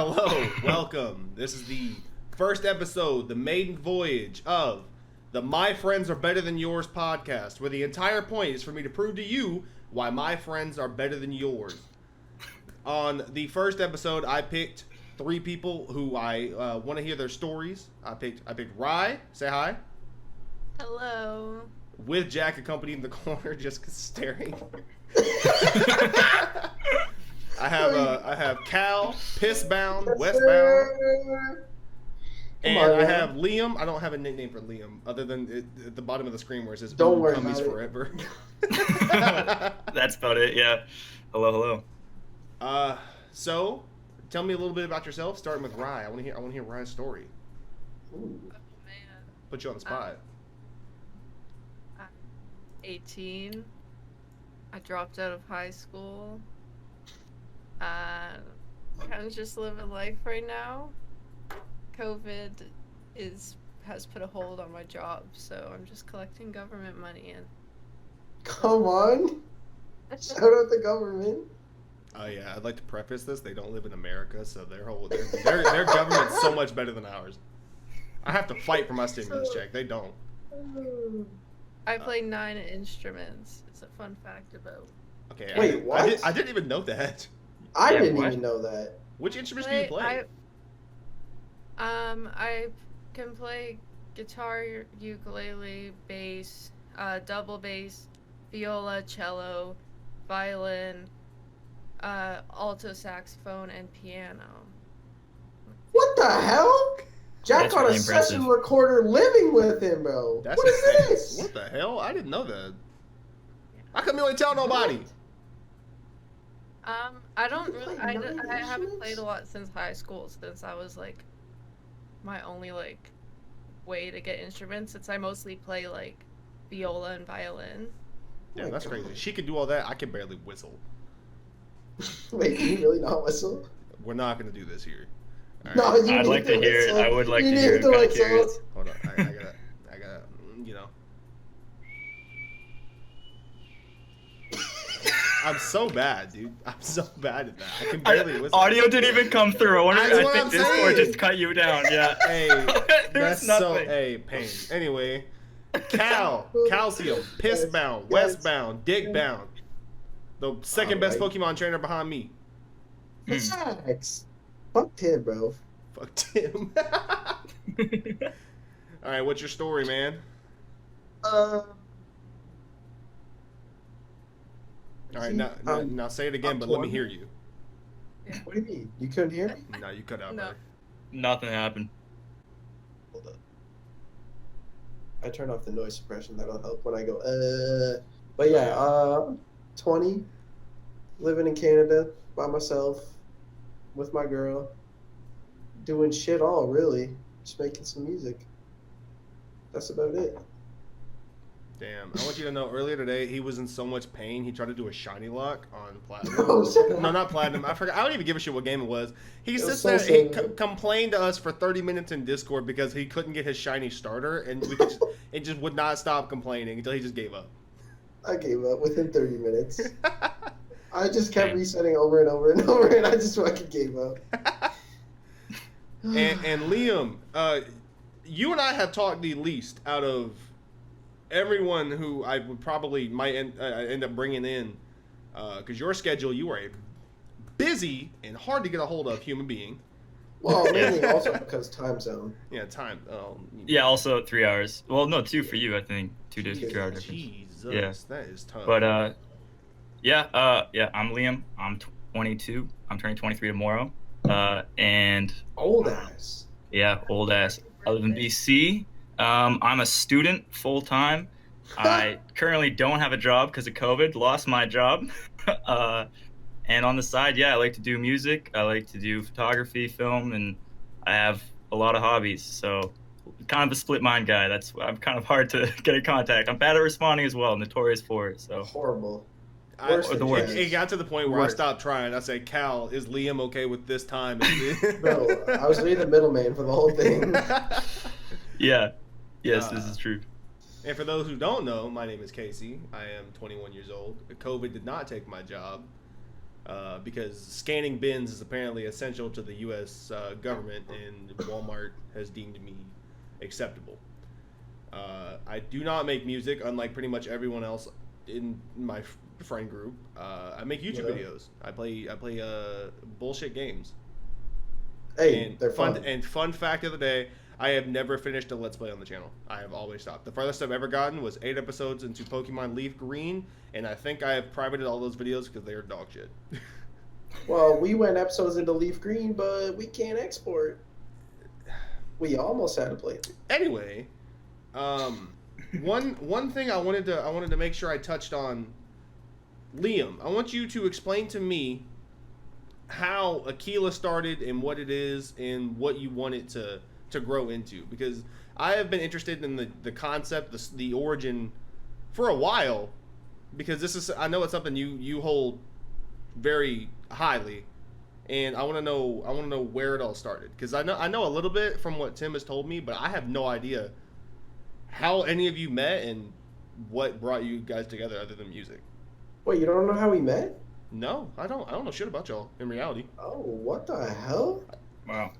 Hello, welcome. This is the first episode, the maiden voyage of the My Friends Are Better Than Yours podcast, where the entire point is for me to prove to you why my friends are better than yours. On the first episode, I picked three people who I want to hear their stories. I picked Rye. Say hi. Hello. With Jack accompanied in the corner, just staring. I have Cal, Pissbound, Westbound, and I have Liam. I don't have a nickname for Liam other than at the bottom of the screen where it says "Don't worry Cummies about it." Forever. That's about it. Yeah. Hello. So tell me a little bit about yourself, starting with Rye. I want to hear Rye's story. Ooh. Oh, man. Put you on the spot. I'm 18. I dropped out of high school. Kind of just living life right now. COVID has put a hold on my job, so I'm just collecting government money and. Come on. Shout out the government. Oh yeah, I'd like to preface this. They don't live in America, so their government's so much better than ours. I have to fight for my stimulus check. They don't. I play 9 instruments. It's a fun fact about. Okay. Wait, what? I didn't even know that. I Yeah, didn't what? even know that. Which instruments do you play? I can play guitar, ukulele, bass, double bass, viola, cello, violin, alto saxophone, and piano. What the hell? Jack That's got really a impressive. session recorder living with him, bro. That's What is insane. this? What the hell? I didn't know that. How come you ain't tell nobody? I don't You really. play 9 I haven't instruments? played a lot since high school. Since I was like, my only like way to get instruments. Since I mostly play like viola and violin. Yeah, my that's God. crazy. She can do all that. I can barely whistle. Wait, can you really not whistle? We're not gonna do this here. All No, right. you I'd need like to hear it. whistle. I would like You to need hear it. I'm to kind of whistle. curious. Hold on. I gotta, you know. I'm so bad, dude. I'm so bad at that. I can barely whistle. Audio didn't even come through. I wonder. That's I what think I'm Discord saying. just cut you down. Yeah. Hey, There's that's so. nothing. Hey, pain. Anyway, Cal, Calcium, Pissbound, Yes. Westbound, Dickbound. The second best Alright. Pokemon trainer behind me. Facts. Fuck Tim, bro. Fuck Tim. All right, what's your story, man? All right, now say it again, I'm but let me 20. hear you. What do you mean? You couldn't hear me? No, you cut out. No. Buddy. Nothing happened. Hold up. I turn off the noise suppression. That'll help when I go, But yeah, 20, living in Canada by myself, with my girl, doing shit all, really. Just making some music. That's about it. Damn, I want you to know. Earlier today, he was in so much pain. He tried to do a shiny lock on platinum. No, No, not platinum. I forgot. I don't even give a shit what game it was. He It sits was so there. He sad. complained to us for 30 minutes in Discord because he couldn't get his shiny starter, and we could it just would not stop complaining until he just gave up. I gave up within 30 minutes. I just kept Damn. resetting over and over and over, and I just fucking gave up. and Liam, you and I have talked the least out of everyone who I would probably might end up bringing in, because your schedule, you are a busy and hard to get a hold of human being. Well, mainly also because time zone. Yeah, time. Yeah. Also 3 hours. Well, no, 2 for you. I think 2 days, 3 hour difference. Jesus, Yeah. that is tough. But yeah. I'm Liam. I'm 22. I'm turning 23 tomorrow. And Old ass. yeah, old ass. I live in BC. I'm a student full time. I currently don't have a job because of COVID. Lost my job. And on the side, yeah, I like to do music. I like to do photography, film, and I have a lot of hobbies. So, kind of a split mind guy. I'm kind of hard to get in contact. I'm bad at responding as well. Notorious for it. So, Horrible. I, Worse than worst. it got to the point where I Worse. stopped trying. I said, Cal, is Liam okay with this time? Bro, I was really the middleman for the whole thing. yeah, yes, this is true. And for those who don't know, my name is Casey. I am 21 years old. COVID did not take my job. because scanning bins is apparently essential to the U.S. Government, and Walmart has deemed me acceptable. I do not make music, unlike pretty much everyone else in my friend group. I make YouTube videos. I play bullshit games. Hey, And they're fun. And fun fact of the day, I have never finished a Let's Play on the channel. I have always stopped. The farthest I've ever gotten was 8 episodes into Pokemon Leaf Green, and I think I have privated all those videos because they are dog shit. Well, we went episodes into Leaf Green, but we can't export. We almost had to play it. Anyway, one thing I wanted to make sure I touched on, Liam. I want you to explain to me how Aquila started and what it is and what you want it to grow into, because I have been interested in the concept, the origin for a while, because I know it's something you hold very highly, and I want to know where it all started, because I know a little bit from what Tim has told me, but I have no idea how any of you met and what brought you guys together other than music. Wait, you don't know how we met? No, I don't know shit about y'all in reality. Oh, what the hell? Wow.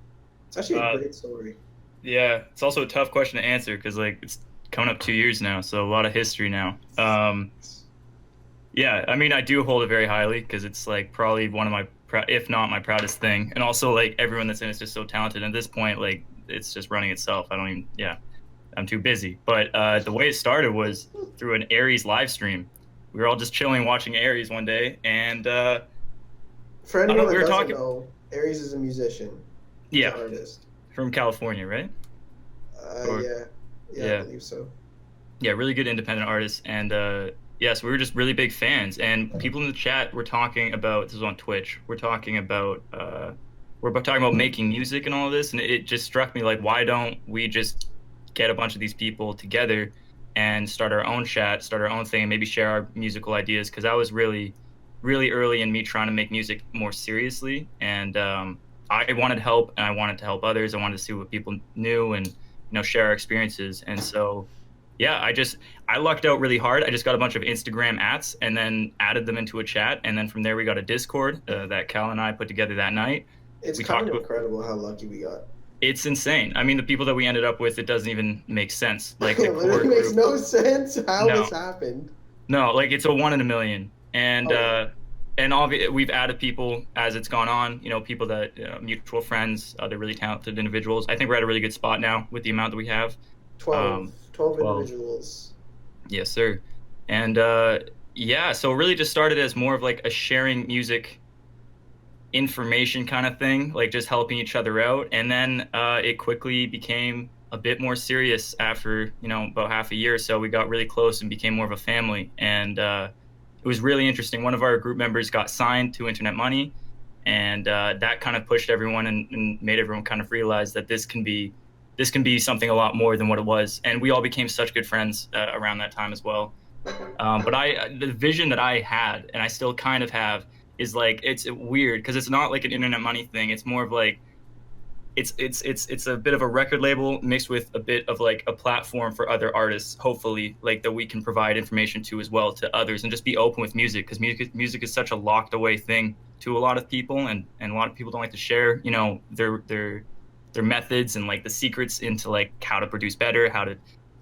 It's actually a great story. Yeah, it's also a tough question to answer because like it's coming up 2 years now, so a lot of history now. Yeah, I mean I do hold it very highly because it's like probably one of my, if not my proudest thing, and also like everyone that's in it's just so talented. At this point, like it's just running itself. I'm too busy. But the way it started was through an Aries live stream. We were all just chilling watching Aries one day, and for anyone that doesn't know, Aries is a musician. Yeah, an artist from California, right? Yeah, I believe so. Yeah, really good independent artist, and so we were just really big fans. And people in the chat were talking about, this was on Twitch. We're talking about making music and all of this, and it just struck me like, why don't we just get a bunch of these people together and start our own chat, start our own thing, and maybe share our musical ideas? Because I was really, really early in me trying to make music more seriously, and I wanted help, and I wanted to help others. I wanted to see what people knew and share our experiences. And so, yeah, I lucked out really hard. I just got a bunch of Instagram @s and then added them into a chat, and then from there we got a Discord that Cal and I put together that night. It's kind of incredible how lucky we got. It's insane. I mean, the people that we ended up with, it doesn't even make sense. Like it literally makes no sense how this happened. No, like it's a 1 in a million, and we've added people as it's gone on. People that mutual friends, other really talented individuals. I think we're at a really good spot now with the amount that we have. 12 individuals. Yes, sir. And so it really just started as more of like a sharing music information kind of thing, like just helping each other out. And then it quickly became a bit more serious after, about half a year or so. We got really close and became more of a family. And it was really interesting. One of our group members got signed to Internet Money, and that kind of pushed everyone and made everyone kind of realize that this can be something a lot more than what it was. And we all became such good friends around that time as well. But the vision that I had, and I still kind of have, is like, it's weird because it's not like an Internet Money thing. It's more of like, it's a bit of a record label mixed with a bit of like a platform for other artists, hopefully, like that we can provide information to as well to others, and just be open with music, because music is such a locked away thing to a lot of people, and a lot of people don't like to share, their methods and like the secrets into like how to produce better, how to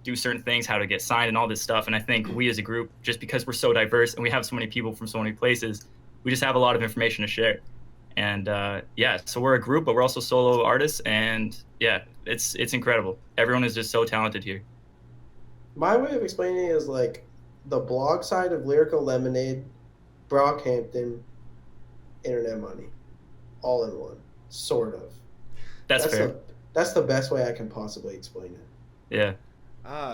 do certain things, how to get signed, and all this stuff. And I think we as a group, just because we're so diverse and we have so many people from so many places, we just have a lot of information to share. And so we're a group, but we're also solo artists, and yeah, it's incredible. Everyone is just so talented here. My way of explaining it is like the blog side of Lyrical Lemonade, Brockhampton, Internet Money, all in one, sort of. That's fair. That's the best way I can possibly explain it. Yeah.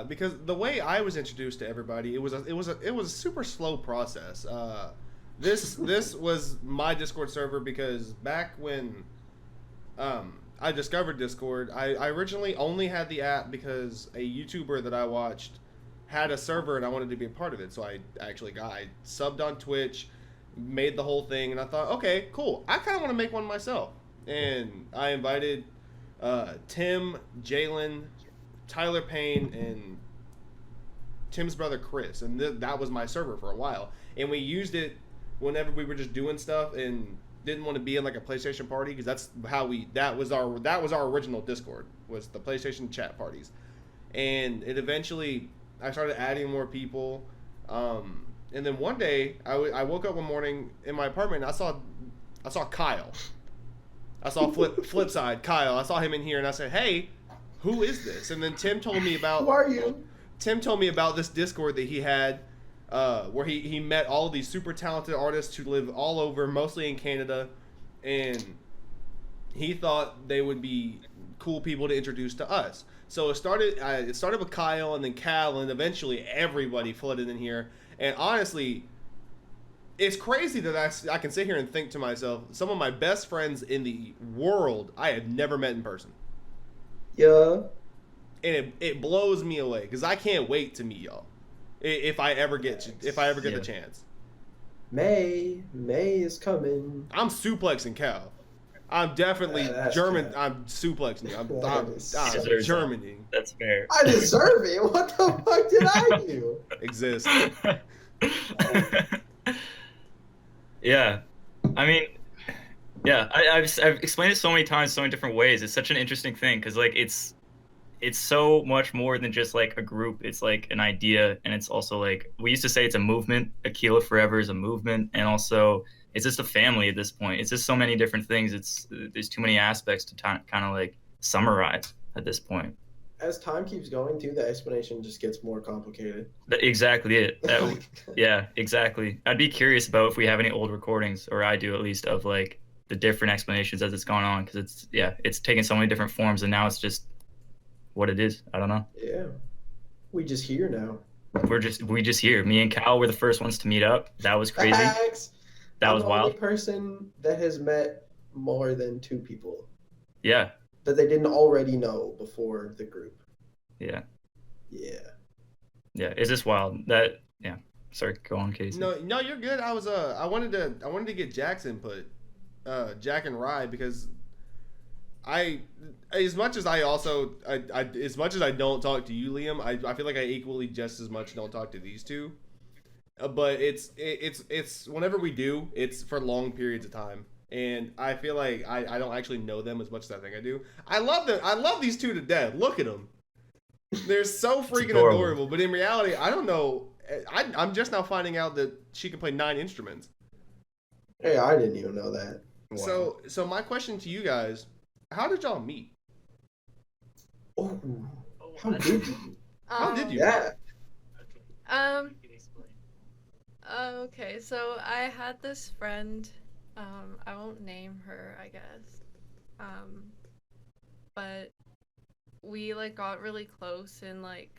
Because the way I was introduced to everybody, it was a super slow process. This was my Discord server, because back when I discovered Discord, I originally only had the app because a YouTuber that I watched had a server and I wanted to be a part of it. So I subbed on Twitch, made the whole thing, and I thought, okay, cool, I kind of want to make one myself. And I invited Tim, Jalen, Tyler Payne, and Tim's brother Chris, and that was my server for a while. And we used it whenever we were just doing stuff and didn't want to be in like a PlayStation party, because that's how that was our original Discord, was the PlayStation chat parties. And it eventually, I started adding more people. And then one day, I woke up one morning in my apartment and I saw Kyle. I saw Flipside Kyle. I saw him in here and I said, "Hey, who is this?" And then Tim told me about. Who are you? Tim told me about this Discord that he had, where he met all of these super talented artists who live all over, mostly in Canada, and he thought they would be cool people to introduce to us. So it started with Kyle and then Cal, and eventually everybody flooded in here. And honestly, it's crazy that I can sit here and think to myself, some of my best friends in the world I have never met in person. Yeah. And it blows me away because I can't wait to meet y'all if I ever get the chance. May is coming. I'm suplexing Cal. I'm definitely German. True. I'm suplexing you. I'm Germaning. That's fair. I deserve it. What the fuck did I do? Exist. Yeah, I mean, yeah, I've explained it so many times, so many different ways. It's such an interesting thing because like it's so much more than just like a group. It's like an idea, and it's also like we used to say it's a movement. Aquila Forever is a movement, and also it's just a family at this point. It's just so many different things. There's too many aspects to kind of like summarize at this point. As time keeps going, too, the explanation just gets more complicated. Exactly it. Yeah, exactly. I'd be curious about if we have any old recordings, or I do at least, of like the different explanations as it's gone on, because it's taken so many different forms, and now it's just what it is. I don't know. Yeah, we just here now. We just here. Me and Cal were the first ones to meet up. That was crazy. Facts. That was wild. I'm the only person that has met more than 2 people. Yeah. That they didn't already know before the group. Yeah. Yeah. Yeah. Is this wild? Yeah. Sorry, go on, Casey. No, you're good. I wanted to get Jack's input, Jack and Rye, because as much as I don't talk to you, Liam, I feel like I equally just as much don't talk to these two. But it's whenever we do, it's for long periods of time. And I feel like I don't actually know them as much as I think I do. I love them. I love these two to death. Look at them. They're so freaking adorable. But in reality, I don't know. I'm just now finding out that she can play 9 instruments. Hey, I didn't even know that. Wow. So my question to you guys, how did y'all meet? Oh, how did you? How did you? Yeah. Okay, so I had this friend, I won't name her, I guess, but we like got really close in like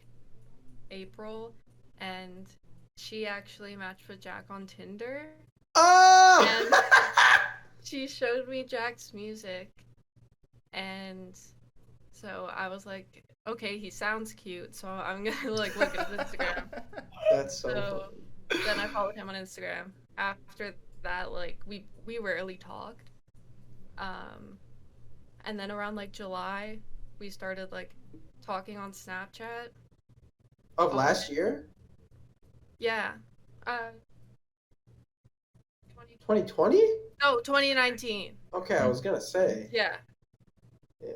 April, and she actually matched with Jack on Tinder. Oh! And she showed me Jack's music, and so I was like, okay, he sounds cute, so I'm gonna like look at his Instagram. That's so funny. Then I followed him on Instagram. After that, like we rarely talked. And then around like July, we started like talking on Snapchat. Of last year? Yeah. 2020? No, 2019. Okay, I was gonna say. Yeah. Yeah.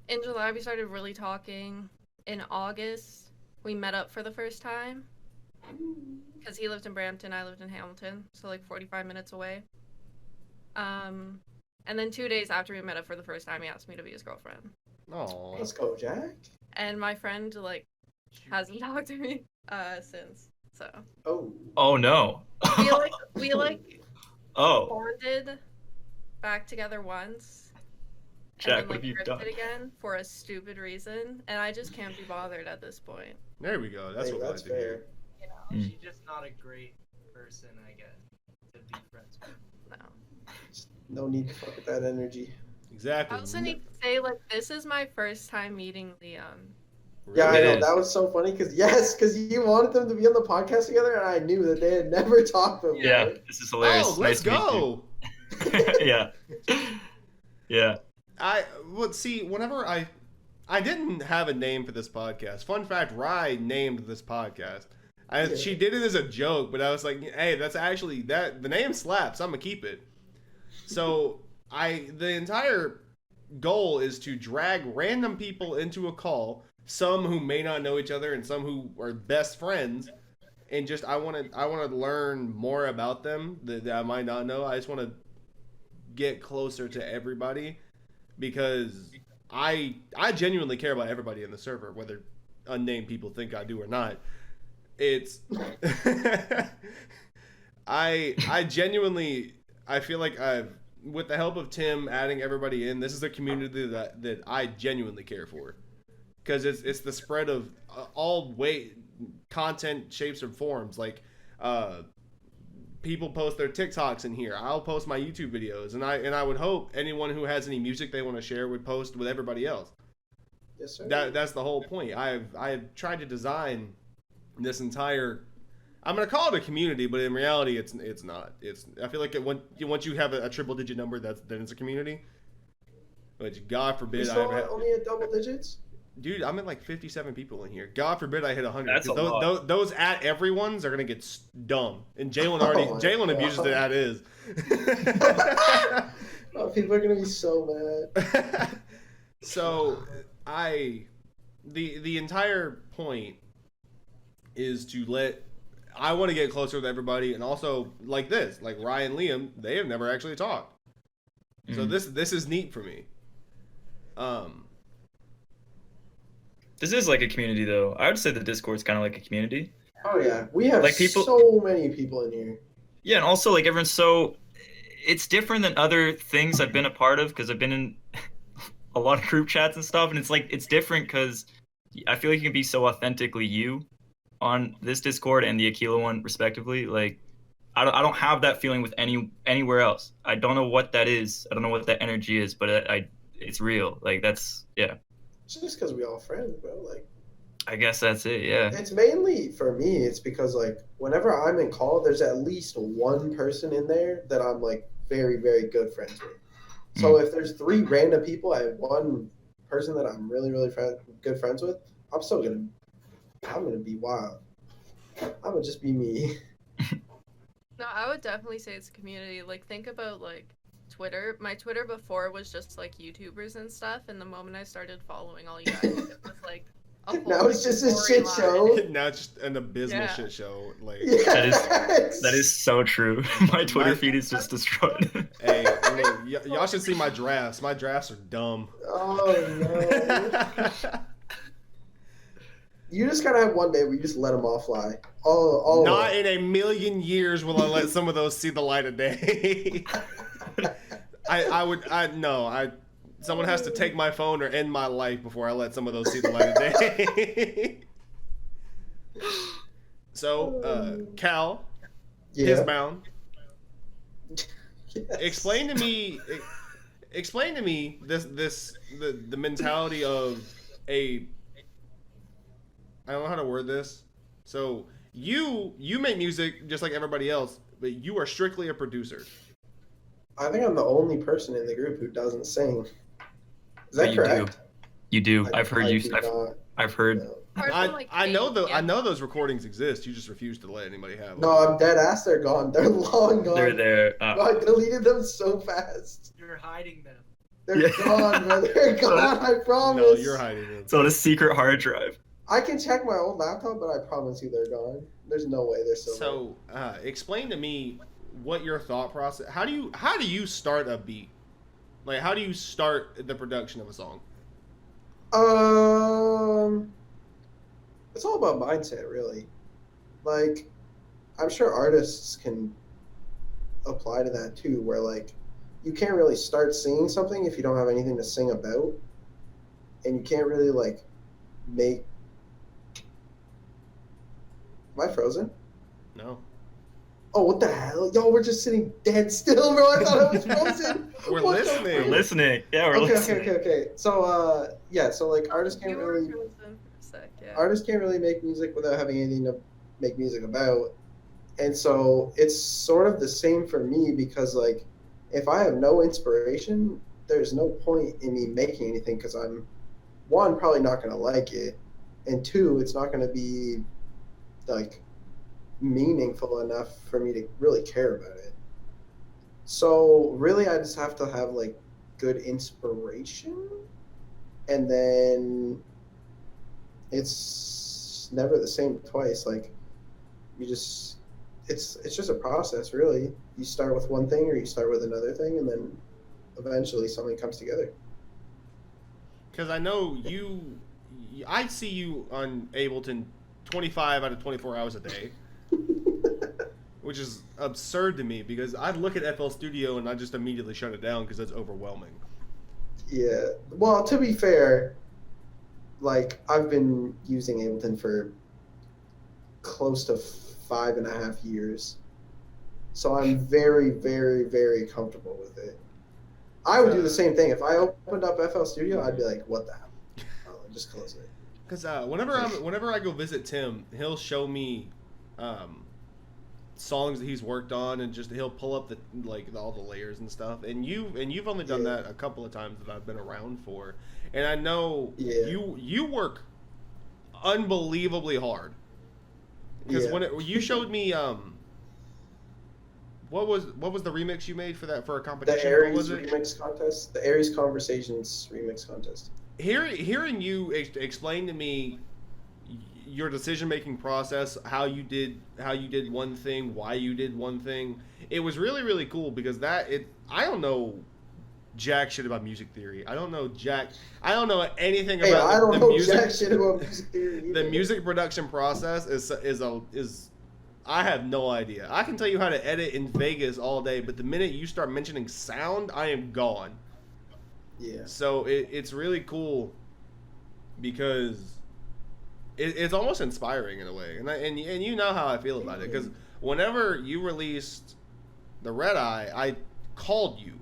In July, we started really talking. In August, we met up for the first time. Because he lived in Brampton, I lived in Hamilton, so like 45 minutes away. And then 2 days after we met up for the first time, he asked me to be his girlfriend. Oh, Let's go, Jack. And my friend like hasn't talked to me since. So. Oh no. we bonded back together once. Jack, and then, what have you done? Again for a stupid reason, and I just can't be bothered at this point. there we go. That's what I like to hear. You know? She's just not a great person, I guess, to be friends with. No. No need to fuck with that energy. Exactly. I also need to say, like, this is my first time meeting Liam. Yeah, I It know. is. That was so funny because you wanted them to be on the podcast together, and I knew that they had never talked before. Yeah, this is hilarious. Oh, let's Nice go. to meet you. Yeah. Yeah. Whenever I didn't have a name for this podcast. Fun fact, Rye named this podcast. She did it as a joke, but I was like, hey, that's actually that the name slaps. I'm gonna keep it. So the entire goal is to drag random people into a call, some who may not know each other and some who are best friends, and just I want to learn more about them that I might not know. I just want to get closer to everybody because I genuinely care about everybody in the server, whether unnamed people think I do or not. It's I genuinely I feel like I've with the help of Tim adding everybody in, this is a community that I genuinely care for because it's the spread of all content shapes and forms. Like people post their TikToks in here. I'll post my YouTube videos, and I would hope anyone who has any music they want to share would post with everybody else. Yes, sir. That's the whole point. I've tried to design this entire. I'm gonna call it a community, but in reality, it's not. I feel like once you have a triple digit number, then it's a community. Which God forbid You still only at double digits? Dude, I'm at like 57 people in here. God forbid I hit 100. That's a lot. Those at everyone's are gonna get dumb. And Jalen abuses it at his. Oh, people are gonna be so mad. So the entire point is I want to get closer with everybody, and also like Ryan and Liam, they have never actually talked. So this is neat for me. This is like a community, though. I would say the Discord's kind of like a community. Oh yeah, we have like so many people in here. Yeah, and also like everyone's so. It's different than other things I've been a part of because I've been in a lot of group chats and stuff, and it's different because I feel like you can be so authentically you on this Discord and the Aquila one respectively. Like I don't have that feeling with anywhere else. I don't know what that is. I don't know what that energy is, but it's real. Like that's It's just because we all friends, bro. Like I guess that's it. Yeah. It's mainly for me. It's because like whenever I'm in call, there's at least one person in there that I'm like very very good friends with. So if there's 3 random people, I have one person that I'm really really good friends with. I'm gonna be wild. I'm gonna just be me. No, I would definitely say it's a community. Like, think about, like, Twitter. My Twitter before was just, like, YouTubers and stuff, and the moment I started following all you guys, it was, like, a whole Now it's just a shit show. Now it's just an abysmal shit show. Like that is so true. My Twitter feed is just destroyed. Hey, look, y'all should see my drafts. My drafts are dumb. Oh, no. You just gotta have one day where you just let them all fly. All Not in a million years will I let some of those see the light of day. Someone has to take my phone or end my life before I let some of those see the light of day. So, Cal, Hisbound, explain to me the mentality of I don't know how to word this. So you make music just like everybody else, but you are strictly a producer. I think I'm the only person in the group who doesn't sing. Is that correct? You do. I've heard you. I've heard. No. I know those recordings exist. You just refuse to let anybody have them. No, I'm dead ass. They're gone. They're long gone. They're there. I deleted them so fast. You're hiding them. They're gone, bro. They're gone. I promise. No, you're hiding them. It's on a secret hard drive. I can check my old laptop, but I promise you they're gone. There's no way they're still So, explain to me what your thought process. How do you start a beat? Like, how do you start the production of a song? It's all about mindset, really. Like, I'm sure artists can apply to that too, where like you can't really start singing something if you don't have anything to sing about, and you can't really like make. Am I frozen? No. Oh, what the hell? Y'all were just sitting dead still, bro. I thought I was frozen. We're What listening. the We're frick? listening. Yeah, we're listening. Okay. So, so like artists can't You were really frozen for a sec, yeah. artists can't really make music without having anything to make music about. And so it's sort of the same for me because like if I have no inspiration, there's no point in me making anything because I'm one, probably not going to like it, and two, it's not going to be like meaningful enough for me to really care about it. So really, I just have to have like good inspiration, and then it's never the same twice. Like you just, it's just a process, really. You start with one thing, or you start with another thing, and then eventually something comes together. Because I know I see you on Ableton 25 out of 24 hours a day, which is absurd to me because I look at FL Studio and I just immediately shut it down because it's overwhelming. Yeah. Well, to be fair, like I've been using Ableton for close to 5.5 years, so I'm very, very, very comfortable with it. I would do the same thing if I opened up FL Studio. I'd be like, "What the hell?" I'll just close it. Because whenever I go visit Tim, he'll show me songs that he's worked on, and just he'll pull up all the layers and stuff. And you've only done that a couple of times that I've been around for, and I know you work unbelievably hard. Because when you showed me what was the remix you made for a competition? The Aries remix contest, the Aries Conversations remix contest. Hearing you explain to me your decision-making process, how you did one thing, why you did one thing, it was really, really cool because I don't know jack shit about music theory. I don't know anything about I don't the know music. Jack shit about music theory either. The music production process is I have no idea. I can tell you how to edit in Vegas all day, but the minute you start mentioning sound, I am gone. Yeah. So it's really cool because it's almost inspiring in a way, and you know how I feel about it because whenever you released the Red Eye, I called you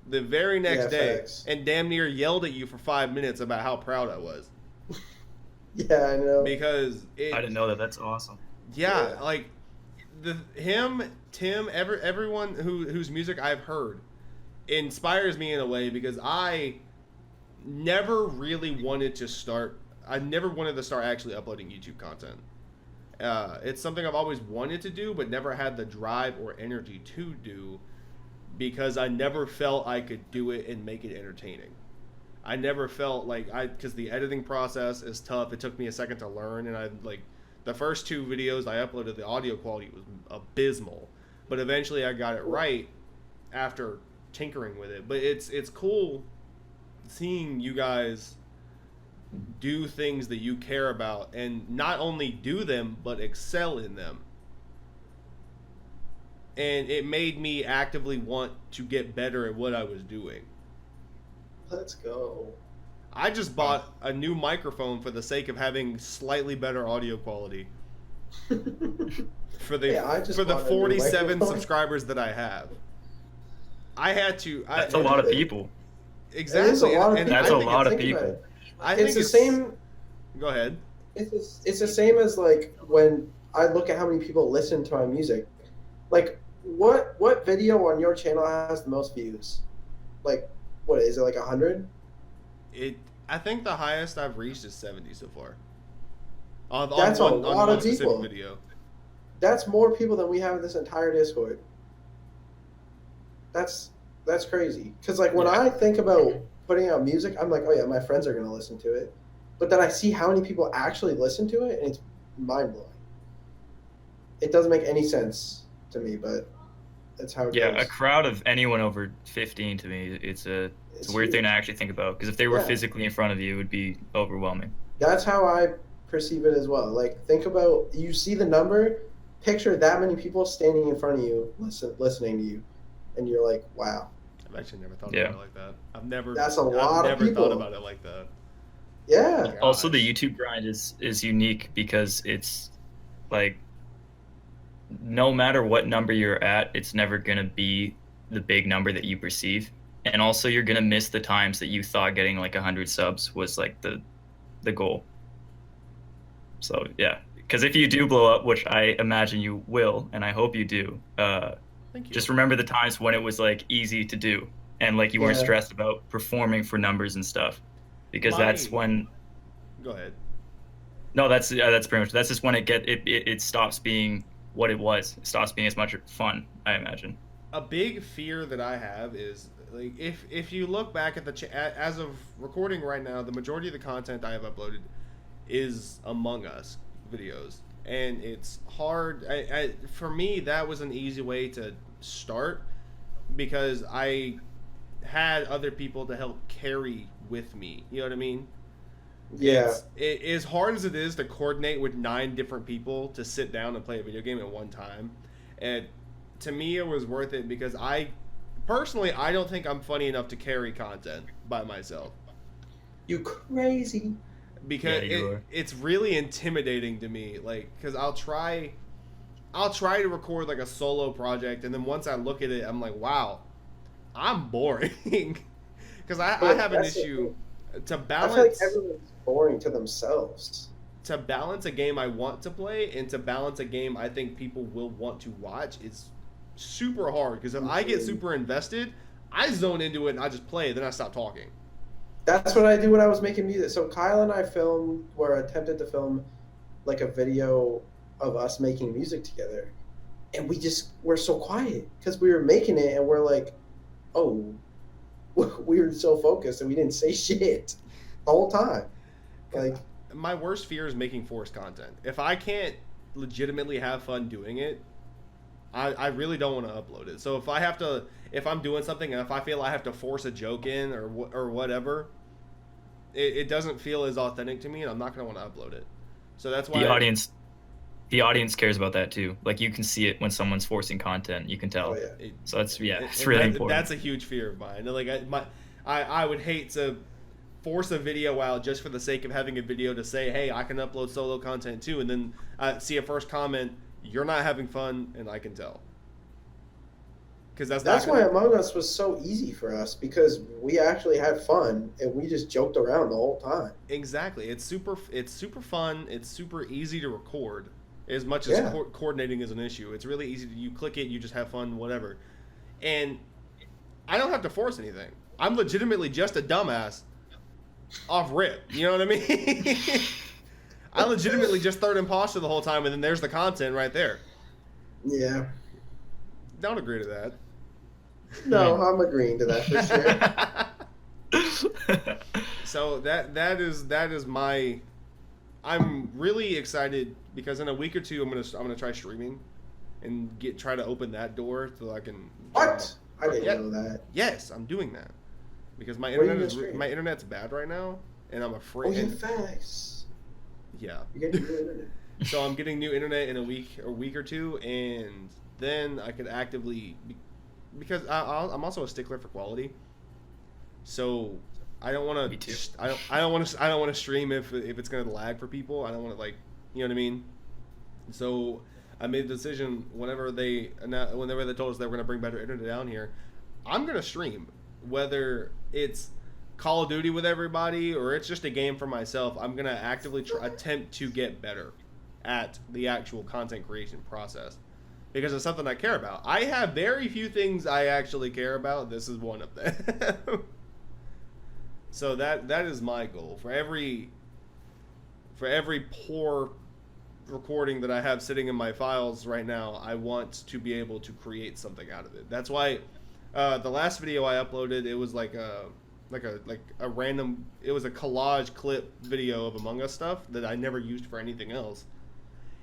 the very next day facts. and damn near yelled at you for 5 minutes about how proud I was. Yeah, I know. Because I didn't know that. That's awesome. Yeah, like Tim, everyone whose music I've heard inspires me in a way because I never really wanted to start. I never wanted to start actually uploading YouTube content. It's something I've always wanted to do, but never had the drive or energy to do because I never felt I could do it and make it entertaining. I never felt because the editing process is tough. It took me a second to learn, and the first 2 videos I uploaded, the audio quality was abysmal, but eventually I got it right after tinkering with it. But it's cool seeing you guys do things that you care about and not only do them but excel in them. And it made me actively want to get better at what I was doing. Let's go. I just bought a new microphone for the sake of having slightly better audio quality. For the 47 subscribers that I have. I had to. That's a lot of people. Exactly. That's a lot of people. That's a lot of people. I think It's the same. Go ahead. It's the same as like when I look at how many people listen to my music. Like, what video on your channel has the most views? Like, what is it, like 100? I think the highest I've reached is 70 so far. That's a lot of people. Video. That's more people than we have in this entire Discord. That's crazy. Because like when I think about putting out music, I'm like, oh yeah, my friends are gonna listen to it. But then I see how many people actually listen to it, and it's mind blowing. It doesn't make any sense to me, but that's how it goes. A crowd of anyone over 15 to me, it's a weird thing to actually think about. Because if they were physically in front of you, it would be overwhelming. That's how I perceive it as well. Like, think about, you see the number, picture that many people standing in front of you, listening to you, and you're like, wow. I've actually never thought about it like that. That's a lot of people. Thought about it like that. Yeah. Gosh. Also, the YouTube grind is unique because it's like, no matter what number you're at, it's never gonna be the big number that you perceive. And also, you're gonna miss the times that you thought getting like 100 subs was like the goal. So yeah, because if you do blow up, which I imagine you will, and I hope you do, Thank you. Just remember the times when it was like easy to do, and like you weren't stressed about performing for numbers and stuff, because that's when. Go ahead. No, that's pretty much. That's just when it stops being what it was. It stops being as much fun, I imagine. A big fear that I have is like if you look back at as of recording right now, the majority of the content I have uploaded is Among Us videos, and it's hard. For me, that was an easy way to start because I had other people to help carry with me. You know what I mean? Yeah. As hard as it is to coordinate with 9 different people to sit down and play a video game at one time, and to me it was worth it because I don't think I'm funny enough to carry content by myself. You crazy. Because Yeah, it's really intimidating to me, like, because I'll try to record like a solo project, and then once I look at it, I'm like, wow, I'm boring. Because I have an issue to balance. I feel like everyone's boring to themselves. To balance a game I want to play and to balance a game I think people will want to watch is super hard. Because if I get super invested, I zone into it and I just play, then I stop talking. That's what I do when I was making music. So Kyle and I attempted to film like a video of us making music together. And we're so quiet because we were making it and we're like, oh, we were so focused and we didn't say shit the whole time. Like, my worst fear is making forced content. If I can't legitimately have fun doing it, I really don't want to upload it. So if I'm doing something and if I feel I have to force a joke in or whatever, it doesn't feel as authentic to me, and I'm not going to want to upload it. So that's why the audience cares about that too. Like, you can see it when someone's forcing content. You can tell. oh yeah. So it's really important. That's a huge fear of mine. Like I would hate to force a video out just for the sake of having a video to say, hey, I can upload solo content too, and then see a first comment, you're not having fun, and I can tell. Because that's why Among Us was so easy for us, because we actually had fun and we just joked around the whole time. Exactly. It's super fun. It's super easy to record. As much as coordinating is an issue, it's really easy. You click it, you just have fun, whatever. And I don't have to force anything. I'm legitimately just a dumbass off rip. You know what I mean? I legitimately just third imposter the whole time, and then there's the content right there. Yeah. Don't agree to that. No, I'm agreeing to that for sure. So that is my. I'm really excited because in a week or two I'm gonna try streaming, and try to open that door so I can. What? I didn't know that. Yes, I'm doing that because my What are you internet gonna stream? my internet's bad right now, and I'm Oh, afraid. yeah, facts. Yeah. You get new internet. So I'm getting new internet in a week or two, and then I could actively, because I'm also a stickler for quality. So I don't want Me to. too. I don't want to stream if it's gonna lag for people. I don't want to, like, you know what I mean. So I made the decision whenever they told us they were gonna bring better internet down here, I'm gonna stream, whether it's Call of Duty with everybody or it's just a game for myself. I'm gonna actively attempt to get better at the actual content creation process because it's something I care about. I have very few things I actually care about. This is one of them. So that is my goal. For every poor recording that I have sitting in my files right now, I want to be able to create something out of it. That's why the last video I uploaded, it was like a random, it was a collage clip video of Among Us stuff that I never used for anything else.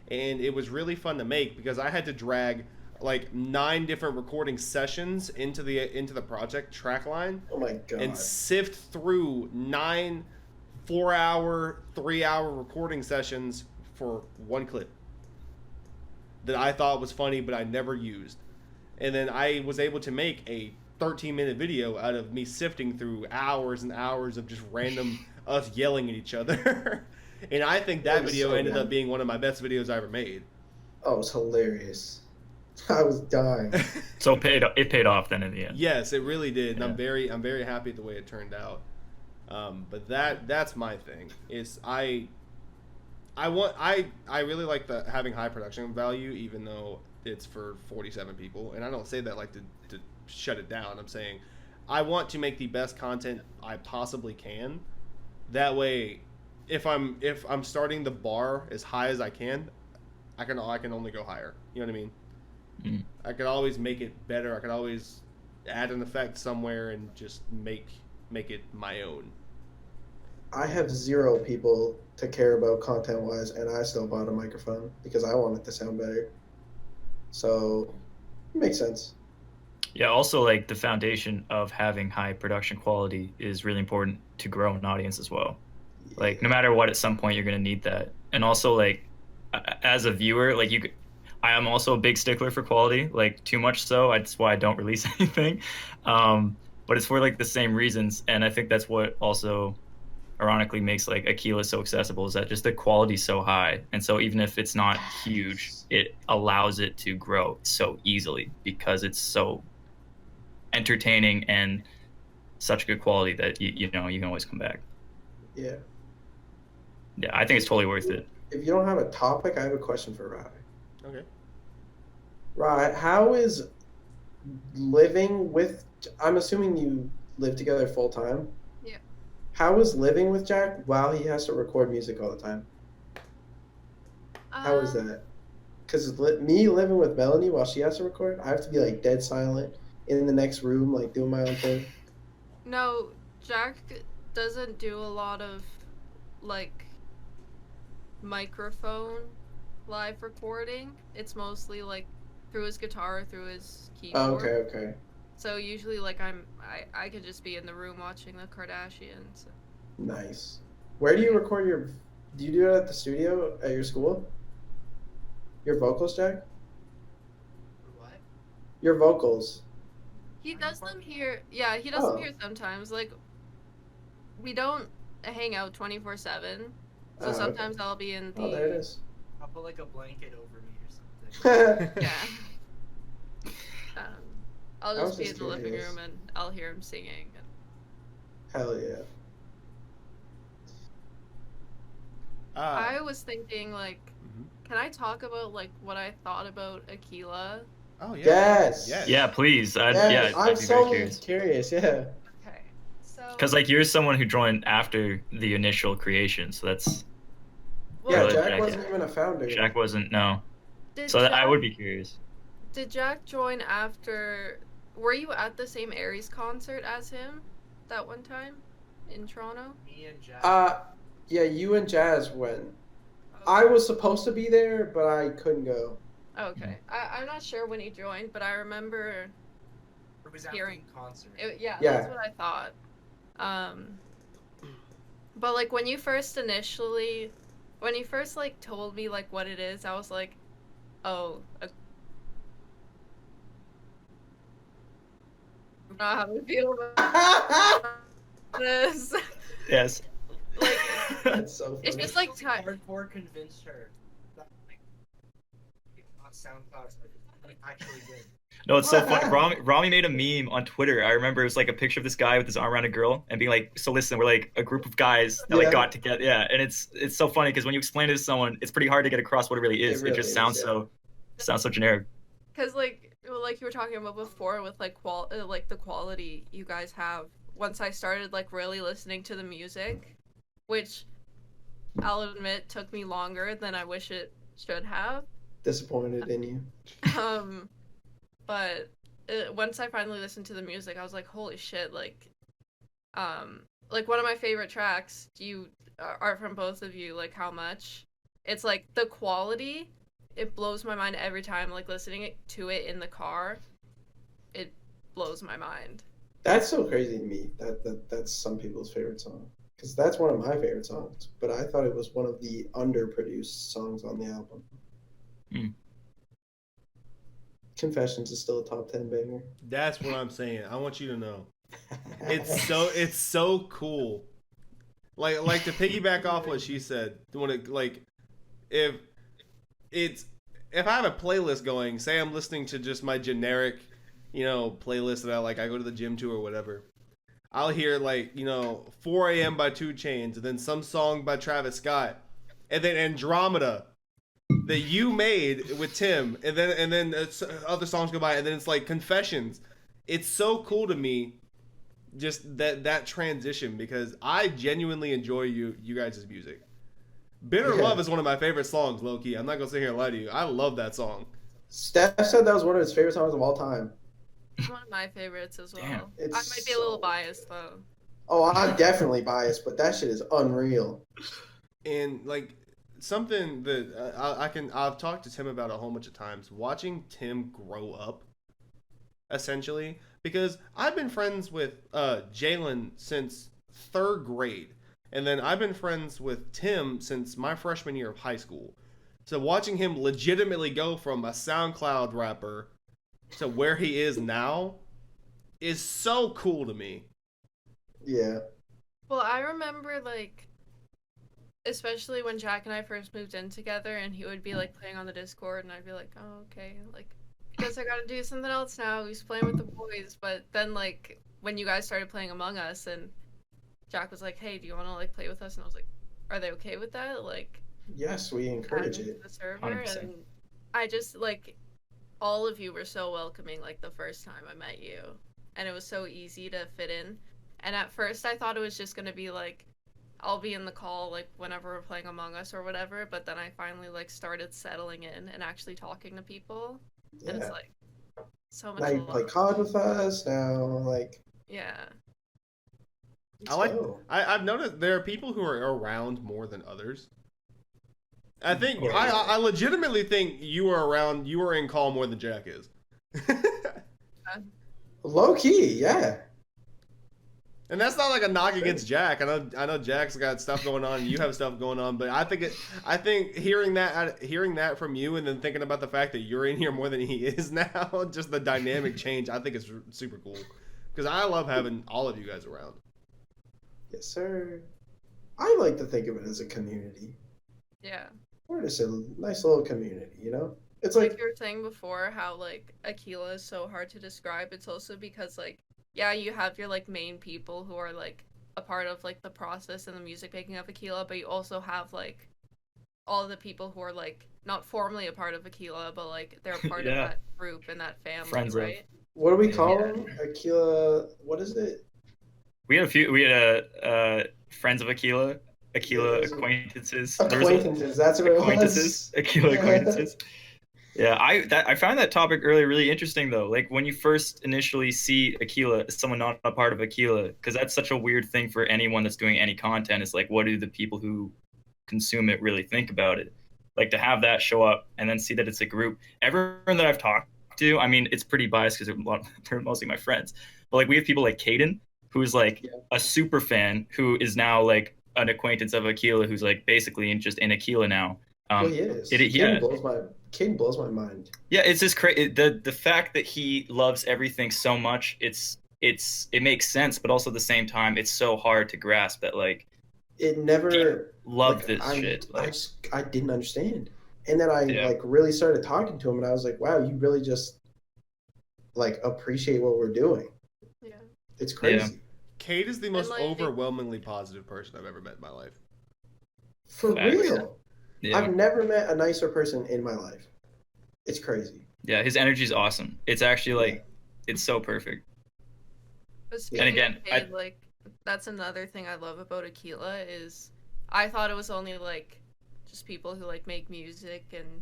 And it was really fun to make because I had to drag like 9 different recording sessions into the project track line. Oh my god. And sift through 9 4-hour, 3-hour recording sessions for one clip that I thought was funny but I never used. And then I was able to make a 13-minute video out of me sifting through hours and hours of just random us yelling at each other. And I think that video ended up being one of my best videos I ever made. Oh, it was hilarious. I was dying. So it paid off then in the end. Yes, it really did. And Yeah. I'm very happy the way it turned out. But that's my thing. Is I really like having high production value, even though it's for 47 people. And I don't say that like to shut it down. I'm saying I want to make the best content I possibly can. That way, if I'm starting the bar as high as I can, I can only go higher. You know what I mean? Mm. I could always make it better. I could always add an effect somewhere and just make it my own. I have 0 people to care about content wise, and I still bought a microphone because I want it to sound better. So, it makes sense. Yeah, also like the foundation of having high production quality is really important to grow an audience as well. Like no matter what, at some point you're gonna need that. And also like as a viewer, like I am also a big stickler for quality, like too much so. That's why I don't release anything. But it's for like the same reasons, and I think that's what also ironically makes like Aquila so accessible is that just the quality's so high, and so even if it's not huge, it allows it to grow so easily because it's so entertaining and such good quality that you know you can always come back. Yeah. Yeah, I think it's totally worth it. If you don't have a topic, I have a question for Rye. Okay. Rye, how is living with? I'm assuming you live together full time. Yeah. How is living with Jack while he has to record music all the time? How is that? Because me living with Melanie while she has to record, I have to be like dead silent in the next room, like doing my own thing. No, Jack doesn't do a lot of like microphone live recording. It's mostly like through his guitar, through his keyboard. Oh, okay. So usually like I could just be in the room watching the Kardashians. Nice. Where do you record your? Do you do it at the studio at your school? Your vocals, Jack? What? Your vocals. He does them here. Yeah, he does them here sometimes. Like we don't hang out 24/7. So sometimes I'll be in the. Oh, there it is. I'll put like a blanket over me or something. Yeah. I'll I was just be in just the living curious. room and I'll hear him singing. Hell yeah. I was thinking like, Mhm. can I talk about like what I thought about Aquila? Oh yeah. Yes. Yes. Yeah, please. Yes, I'd I'm be so very curious. Yeah. Okay. So. Because like you're someone who joined after the initial creation, so that's Yeah, Well, Jack Jack- wasn't even a founder. Jack wasn't no. did So Jack, I would be curious. Did Jack join after? Were you at the same Aries concert as him, that one time, in Toronto? Me and Jack. Yeah, you and Jazz went. I was supposed to be there, but I couldn't go. Okay. I'm not sure when he joined, but I remember. It was after hearing- the concert. Yeah, Yeah. that's what I thought. But like when you first like told me like what it is, I was like, oh. I don't know how to feel about this. Yes. Like That's so funny. it's just like Hardcore convinced her that like on SoundCloud like, actually good. No, it's so funny. Rami made a meme on Twitter. I remember it was like a picture of this guy with his arm around a girl and being like, "So listen, we're like a group of guys that like Yeah. got together." Yeah, and it's so funny because when you explain it to someone, it's pretty hard to get across what it really is. It, really just is, sounds yeah. so generic. Because like you were talking about before with like like the quality you guys have. Once I started like really listening to the music, which I'll admit took me longer than I wish it should have. Disappointed in you. But once I finally listened to the music, I was like, holy shit! Like one of my favorite tracks are from both of you. Like how much it's like the quality. It blows my mind every time. Like listening to it in the car, it blows my mind. That's so crazy to me. That's some people's favorite song. Because that's one of my favorite songs. But I thought it was one of the underproduced songs on the album. Mm. Confessions is still a top 10 banger. That's what I'm saying. I want you to know. It's so cool. Like to piggyback off what she said, when it like if I have a playlist going, say I'm listening to just my generic, playlist that I go to the gym to or whatever. I'll hear 4 a.m. by 2 Chainz, and then some song by Travis Scott, and then Andromeda that you made with Tim, and then other songs go by, and then it's like Confessions. It's so cool to me just that transition, because I genuinely enjoy you guys' music. Bitter Yeah. Love is one of my favorite songs, low key. I'm not gonna sit here and lie to you. I love that song. Steph said that was one of his favorite songs of all time. It's one of my favorites as well. Damn. It's I might be a little so biased though. Oh, I'm definitely biased, but that shit is unreal. And like something that I've talked to Tim about a whole bunch of times. Watching Tim grow up, essentially, because I've been friends with Jalen since third grade, and then I've been friends with Tim since my freshman year of high school. So watching him legitimately go from a SoundCloud rapper to where he is now is so cool to me. Yeah. Well, I remember like, especially when Jack and I first moved in together, and he would be like playing on the Discord, and I'd be like, oh, okay, like, guess I gotta do something else now. He's playing with the boys, but then like when you guys started playing Among Us, and Jack was like, hey, do you want to like play with us? And I was like, are they okay with that? Like, Yes, we add encourage me to it. the server, 100%. and I just like all of you were so welcoming. Like the first time I met you, and it was so easy to fit in. And at first, I thought it was just gonna be like, I'll be in the call like whenever we're playing Among Us or whatever. But then I finally like started settling in and actually talking to people, and it's Yeah. like so much Now you love. play COD with us. Now, like, Yeah, let's go. I've noticed there are people who are around more than others. I think course. I legitimately think you are in call more than Jack is. Low key, yeah. And that's not like a knock against Jack. I know Jack's got stuff going on, and you have stuff going on, but I think hearing that from you, and then thinking about the fact that you're in here more than he is now, just the dynamic change, I think is super cool. Because I love having all of you guys around. Yes, sir. I like to think of it as a community. yeah. We're just a nice little community, you know? It's Like like, you were saying before, how like Aquila is so hard to describe. It's also because like, yeah, you have your like main people who are like a part of like the process and the music making of Aquila, but you also have like all the people who are like not formally a part of Aquila, but like they're a part of Yeah. that group and that family, Friends of. right? what do we Yeah. call them? Aquila, what is it? We had friends of Aquila Yeah, acquaintances. Acquaintances, that's what it was. Acquaintances, Aquila acquaintances. Yeah, I found that topic earlier really interesting though. Like when you first initially see Aquila as someone not a part of Aquila, because that's such a weird thing for anyone that's doing any content. It's like, what do the people who consume it really think about it? Like to have that show up and then see that it's a group. Everyone that I've talked to, I mean, it's pretty biased because they're mostly my friends. But like we have people like Caden, who's like Yeah. a super fan, who is now like an acquaintance of Aquila, who's like basically just in Aquila now. Well, he is. Yeah, Caden blows my mind. yeah, it's just crazy. The fact that he loves everything so much, it makes sense, but also at the same time, it's so hard to grasp that like It never love like, this shit. Like, I didn't understand. And then I Yeah. like really started talking to him, and I was like, wow, you really just like appreciate what we're doing. Yeah. It's crazy. Kate is the most like- overwhelmingly positive person I've ever met in my life. For Facts. real. yeah, I've never met a nicer person in my life. It's crazy. yeah, his energy is awesome. It's actually like it's so perfect. But speaking again, of Cade, like that's another thing I love about Aquila is I thought it was only like just people who like make music and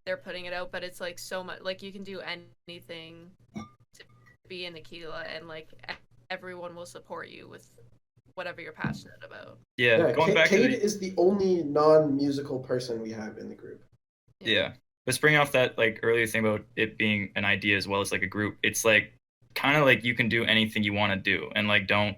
they're putting it out, but it's like so much like you can do anything to be in Aquila and like everyone will support you with whatever you're passionate about. Yeah, going back to Cade the, is the only non-musical person we have in the group. yeah, but bringing off that like earlier thing about it being an idea as well as like a group, it's like kind of like you can do anything you want to do, and like don't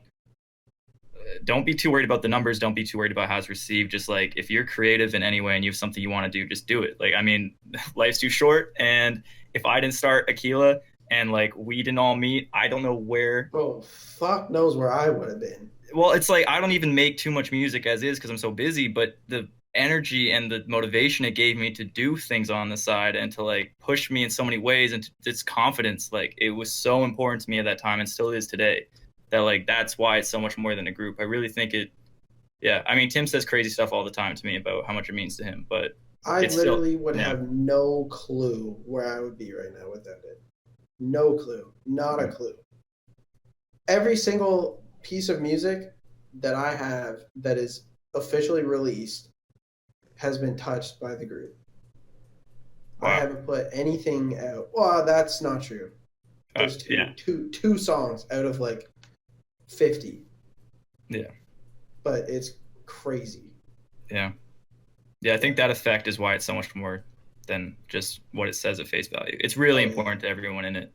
be too worried about the numbers. Don't be too worried about how it's received. Just like if you're creative in any way and you have something you want to do, just do it. Like I mean, life's too short, and if I didn't start Aquila and like we didn't all meet, I don't know where. Bro, fuck knows where I would have been. Well, it's like I don't even make too much music as is because I'm so busy, but the energy and the motivation it gave me to do things on the side and to like push me in so many ways and its confidence, like it was so important to me at that time and still is today, that like that's why it's so much more than a group. I really think it. Yeah, I mean, Tim says crazy stuff all the time to me about how much it means to him, but I It's literally would yeah. have no clue where I would be right now without it. No clue. Not a clue. every single piece of music that I have that is officially released has been touched by the group. I Wow. haven't put anything out. Well, that's not true. There's Yeah. two songs out of like 50. Yeah. But it's crazy. Yeah. Yeah, I think that effect is why it's so much more than just what it says at face value. It's really important to everyone in it.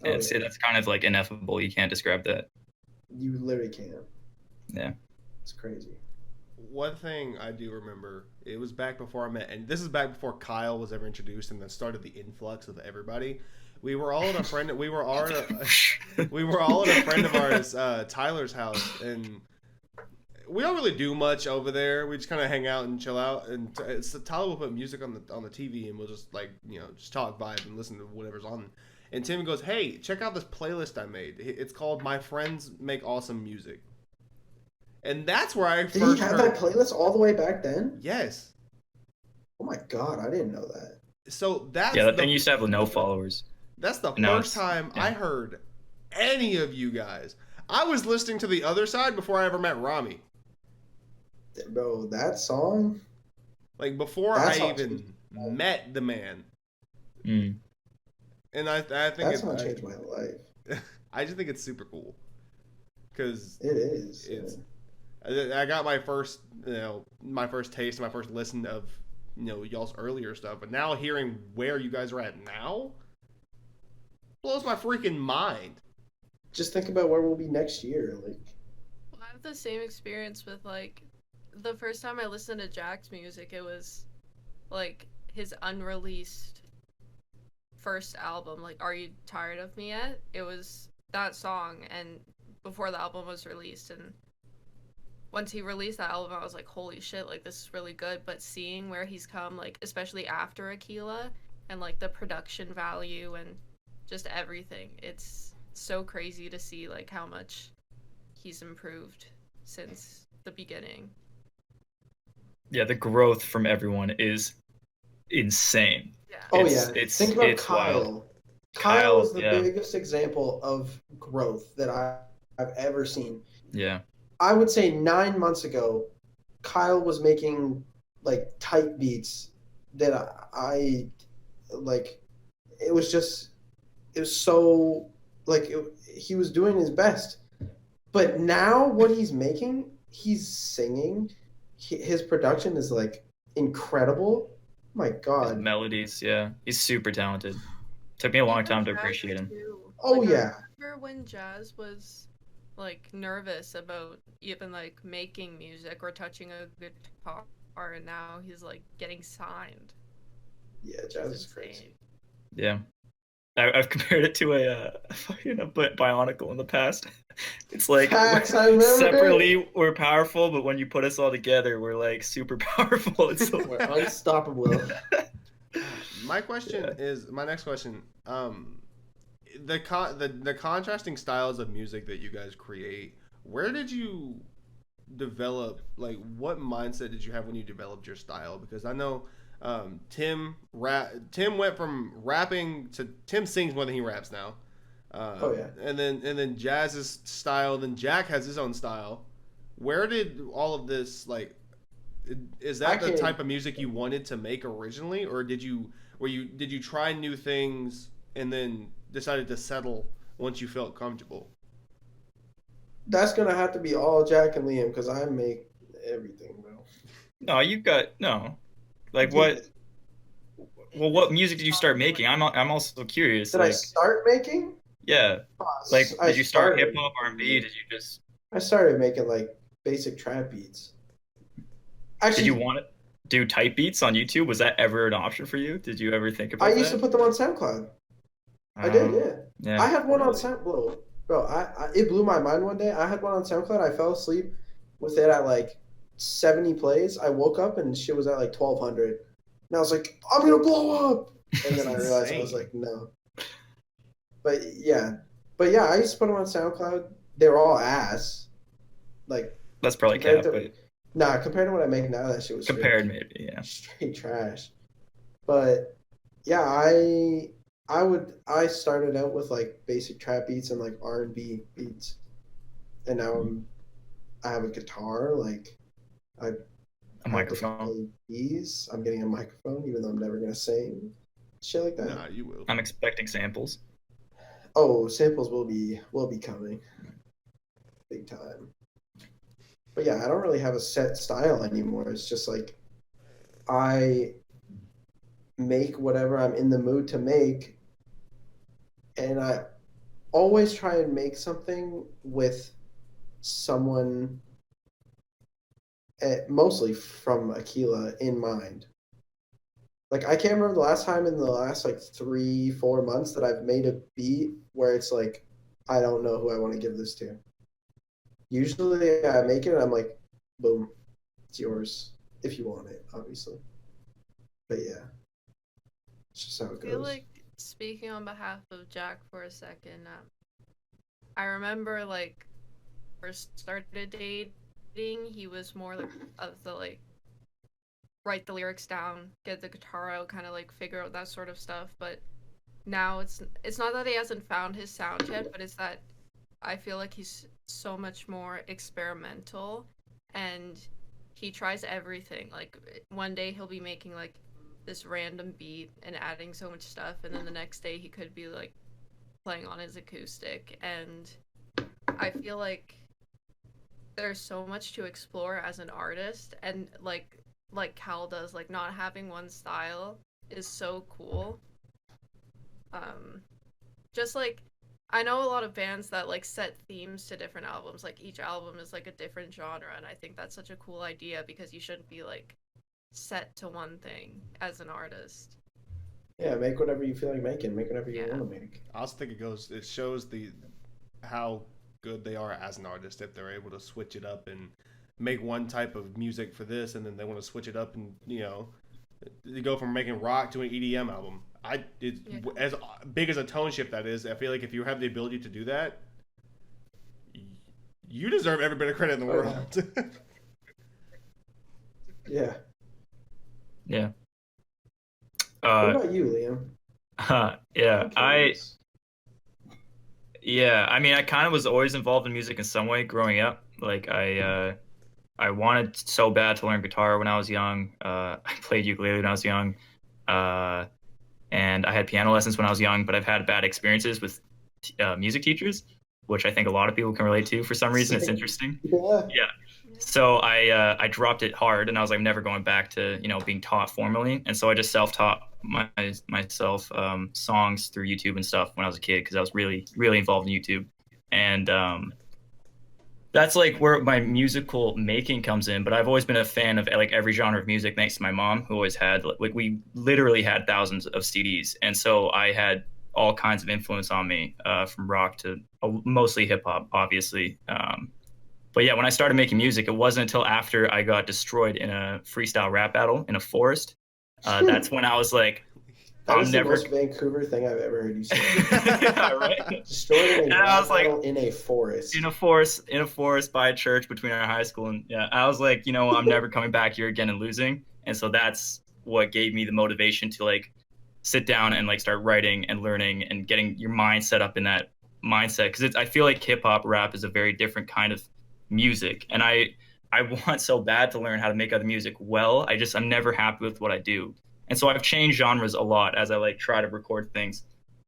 That's kind of like ineffable. You can't describe that. You literally can't. Yeah. It's crazy. One thing I do remember, it was back before I met, and this is back before Kyle was ever introduced, and then started the influx of everybody. We were all at a friend. We were all at a friend of ours, Tyler's house, and we don't really do much over there. We just kind of hang out and chill out. And Tyler will put music on the TV, and we'll just just talk, vibe, and listen to whatever's on. And Tim goes, "Hey, check out this playlist I made. It's called My Friends Make Awesome Music." And that's where I Did first he have heard. that playlist all the way back then? Yes. Oh my god, I didn't know that. So that's Yeah, that thing used to have no followers. That's the No, first time I heard any of you guys. I was listening to the other side before I ever met Rami. Bro, that song? Like before That I song even changed my life. met the man. Mm. And I think That song changed my life. I just think it's super cool. Because It is. it's I got my first my first taste, my first listen of y'all's earlier stuff, but now hearing where you guys are at now blows my freaking mind. Just think about where we'll be next year. Like, I have the same experience with like the first time I listened to Jack's music, it was like his unreleased first album, like Are You Tired of Me Yet? It was that song, and before the album was released, and once he released that album, I was like, holy shit, like this is really good. But seeing where he's come, like especially after Aquila, and like the production value and just everything, it's so crazy to see like how much he's improved since the beginning. Yeah, the growth from everyone is insane. Yeah. oh It's- yeah, it's- think about it's Kyle. wild. Kyle is the yeah. biggest example of growth that I've ever seen. Yeah. I would say 9 months ago, Kyle was making like tight beats that I like. It was so like he was doing his best. But now what he's making, he's singing. His production is like incredible. My His God. melodies, yeah. He's super talented. Took me a long time to appreciate him. Oh Like, yeah. I remember when Jazz was like nervous about even like making music or touching a guitar, and now he's like getting signed. Yeah, Jazz It's is crazy. insane. Yeah. I've compared it to a fucking Bionicle in the past. It's like Facts, I remember. separately we're powerful, but when you put us all together, we're like super powerful. It's so We're unstoppable. My next question, the contrasting styles of music that you guys create, where did you develop, like what mindset did you have when you developed your style? Because I know Tim went from rapping to Tim sings more than he raps now. Oh yeah. And then Jazz's style, then Jack has his own style. Where did all of this, like, is that the type of music you wanted to make originally, or did you try new things and then decided to settle once you felt comfortable? That's gonna have to be all Jack and Liam because I make everything, bro. No, you got no. Like what? Well, what music did you start making? I'm also curious. Did like, I start making? yeah. Like, I did you start started- hip hop, R&B? Did you just? I started making like basic trap beats. Actually, Did you want to do type beats on YouTube? Was that ever an option for you? Did you ever think about I that? used to put them on SoundCloud. I did, yeah. Yeah. I had one on SoundCloud. Bro, it blew my mind one day. I had one on SoundCloud. I fell asleep with it at like 70 plays. I woke up and shit was at like 1,200. And I was like, I'm gonna blow up. And then I realized I was like, no. But yeah, I used to put them on SoundCloud. They were all ass. Like, That's probably compared cap, to- but nah, compared to what I make now, that shit was compared maybe, yeah. straight trash. But yeah, I started out with like basic trap beats and like R&B beats, and now I have a guitar. Like I A practice microphone. playing keys. I'm getting a microphone, even though I'm never gonna sing. Shit like that. Nah, you will. I'm expecting samples. Oh, samples will be coming, big time. But yeah, I don't really have a set style anymore. It's just like I make whatever I'm in the mood to make, and I always try and make something with someone, mostly from Aquila, in mind. Like I can't remember the last time in the last like 3-4 months that I've made a beat where it's like I don't know who I want to give this to. Usually I make it and I'm like, boom, it's yours if you want it, obviously. But yeah, it's just how it I feel goes. like, speaking on behalf of Jack for a second, I remember like first started dating, he was more like of the like write the lyrics down, get the guitar out, kind of like figure out that sort of stuff. But now it's not that he hasn't found his sound yet, but it's that I feel like he's so much more experimental, and he tries everything. Like one day he'll be making like this random beat and adding so much stuff, and then the next day he could be like playing on his acoustic. And I feel like there's so much to explore as an artist, and like Cal does, like not having one style is so cool. Just like I know a lot of bands that like set themes to different albums, like each album is like a different genre, and I think that's such a cool idea because you shouldn't be like set to one thing as an artist. Yeah, make whatever you feel like making. Make whatever you Yeah. want to make. I also think it shows how good they are as an artist if they're able to switch it up and make one type of music for this, and then they want to switch it up and you go from making rock to an EDM album. As big as a tone shift that is, I feel like if you have the ability to do that, you deserve every bit of credit in the world. Yeah. Yeah. What about you, Liam? Yeah, I'm curious. I mean, I kind of was always involved in music in some way growing up. Like I wanted so bad to learn guitar when I was young. I played ukulele when I was young. And I had piano lessons when I was young, but I've had bad experiences with music teachers, which I think a lot of people can relate to for some reason. It's interesting. Yeah. Yeah. So I dropped it hard, and I was like, I'm never going back to being taught formally, and so I just self-taught myself songs through YouTube and stuff when I was a kid because I was really really involved in YouTube, and that's like where my musical making comes in. But I've always been a fan of like every genre of music, thanks to my mom, who always had like we literally had thousands of CDs, and so I had all kinds of influence on me, from rock to mostly hip hop, obviously. But yeah, when I started making music, it wasn't until after I got destroyed in a freestyle rap battle in a forest. That's when I was like, That I'm is never. the most Vancouver thing I've ever heard you say. Yeah, right. Destroyed in a And I was rap like, battle in a forest. in a forest by a church between our high school, and yeah, I was like, I'm never coming back here again and losing. And so that's what gave me the motivation to like sit down and like start writing and learning and getting your mind set up in that mindset, because I feel like hip hop rap is a very different kind of music, and I want so bad to learn how to make other music well. I'm never happy with what I do, and so I've changed genres a lot as I like try to record things,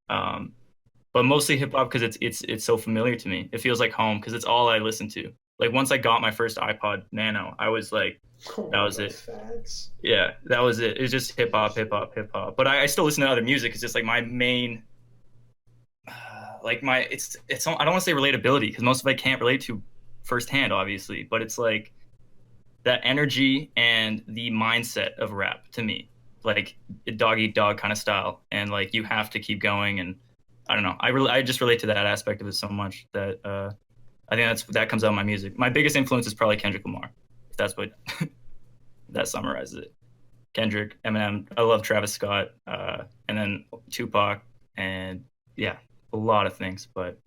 but mostly hip hop because it's so familiar to me. It feels like home because it's all I listen to. Like once I got my first iPod Nano, I was like, that was it. Facts. Yeah, that was it. It's just hip hop, hip hop, hip hop. But I still listen to other music. It's just like my main, like it's I don't want to say relatability because most of it I can't relate to firsthand, obviously. But it's like that energy and the mindset of rap to me, like a dog eat dog kind of style, and like you have to keep going. And I don't know. I just relate to that aspect of it so much that I think that comes out in my music. My biggest influence is probably Kendrick Lamar, if that's what that summarizes it. Kendrick, Eminem. I love Travis Scott, and then Tupac, and yeah, a lot of things. But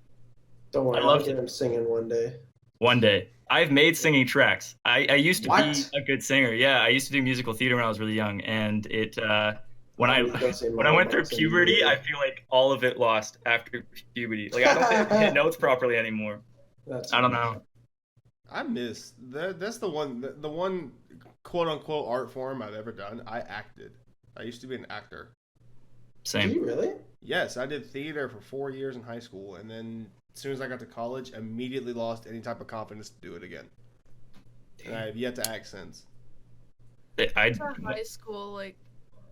Don't worry, I love I'll get him singing one day. one day. I've made singing tracks. I used to What? be a good singer. Yeah, I used to do musical theater when I was really young, and when I went through puberty, I feel like all of it lost after puberty. Like I don't hit notes properly anymore. That's I don't know. I miss that. That's the one quote unquote art form I've ever done. I acted. I used to be an actor. Do Same. you really? Yes, I did theater for 4 years in high school, and then as soon as I got to college, immediately lost any type of confidence to do it again. And I have yet to act since. I To high school, like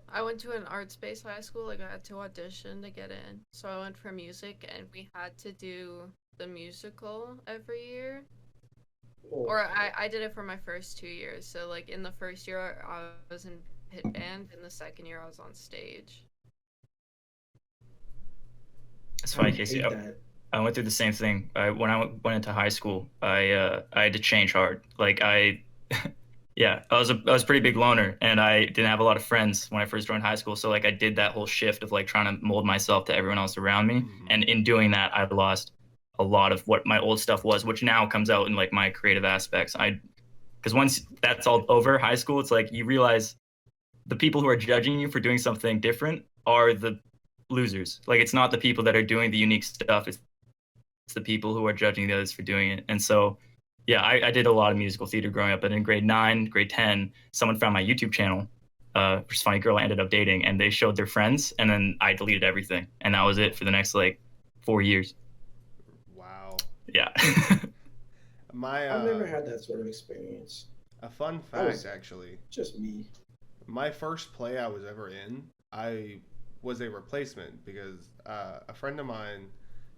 I went to an arts-based high school. Like I had to audition to get in, so I went for music, and we had to do the musical every year. Oh, Or I did it for my first 2 years. So like in the first year I was in pit band, in the second year I was on stage. it's I funny, hate Casey. that. I went through the same thing. When I went into high school, I had to change hard. Like yeah, I was a pretty big loner, and I didn't have a lot of friends when I first joined high school. So like I did that whole shift of like trying to mold myself to everyone else around me, Mhm. and in doing that, I lost a lot of what my old stuff was, which now comes out in like my creative aspects. Because once that's all over, high school, it's like you realize the people who are judging you for doing something different are the losers. Like it's not the people that are doing the unique stuff. It's the people who are judging the others for doing it. And so, yeah, I did a lot of musical theater growing up. But in grade 9, grade 10, someone found my YouTube channel, which is a funny girl I ended up dating, and they showed their friends, and then I deleted everything. And that was it for the next like 4 years. Wow. Yeah. My I've never had that sort of experience. a fun That was- fact actually. Just me. My first play I was ever in, I was a replacement because a friend of mine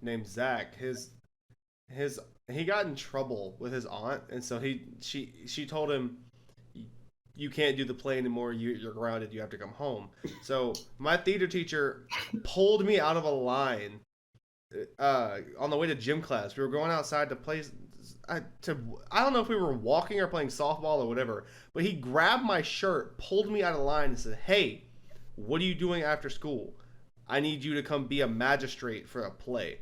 named Zach, his he got in trouble with his aunt, and so she told him, you can't do the play anymore. You're grounded. You have to come home. So my theater teacher pulled me out of a line on the way to gym class. We were going outside to play. I don't know if we were walking or playing softball or whatever, but he grabbed my shirt, pulled me out of line, and said, "Hey, what are you doing after school? I need you to come be a magistrate for a play."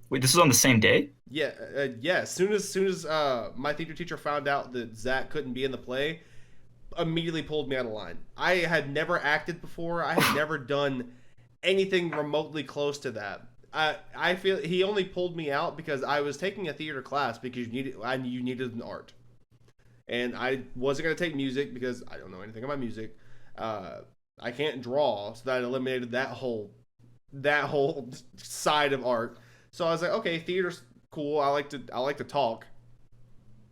Wait, this was on the same day? Yeah, yeah. As soon as my theater teacher found out that Zach couldn't be in the play, immediately pulled me out of line. I had never acted before. I had never done anything remotely close to that. I feel he only pulled me out because I was taking a theater class because you needed an art, and I wasn't gonna take music because I don't know anything about music. I can't draw, so that eliminated that whole side of art. So I was like, okay, theater's cool. I like to talk,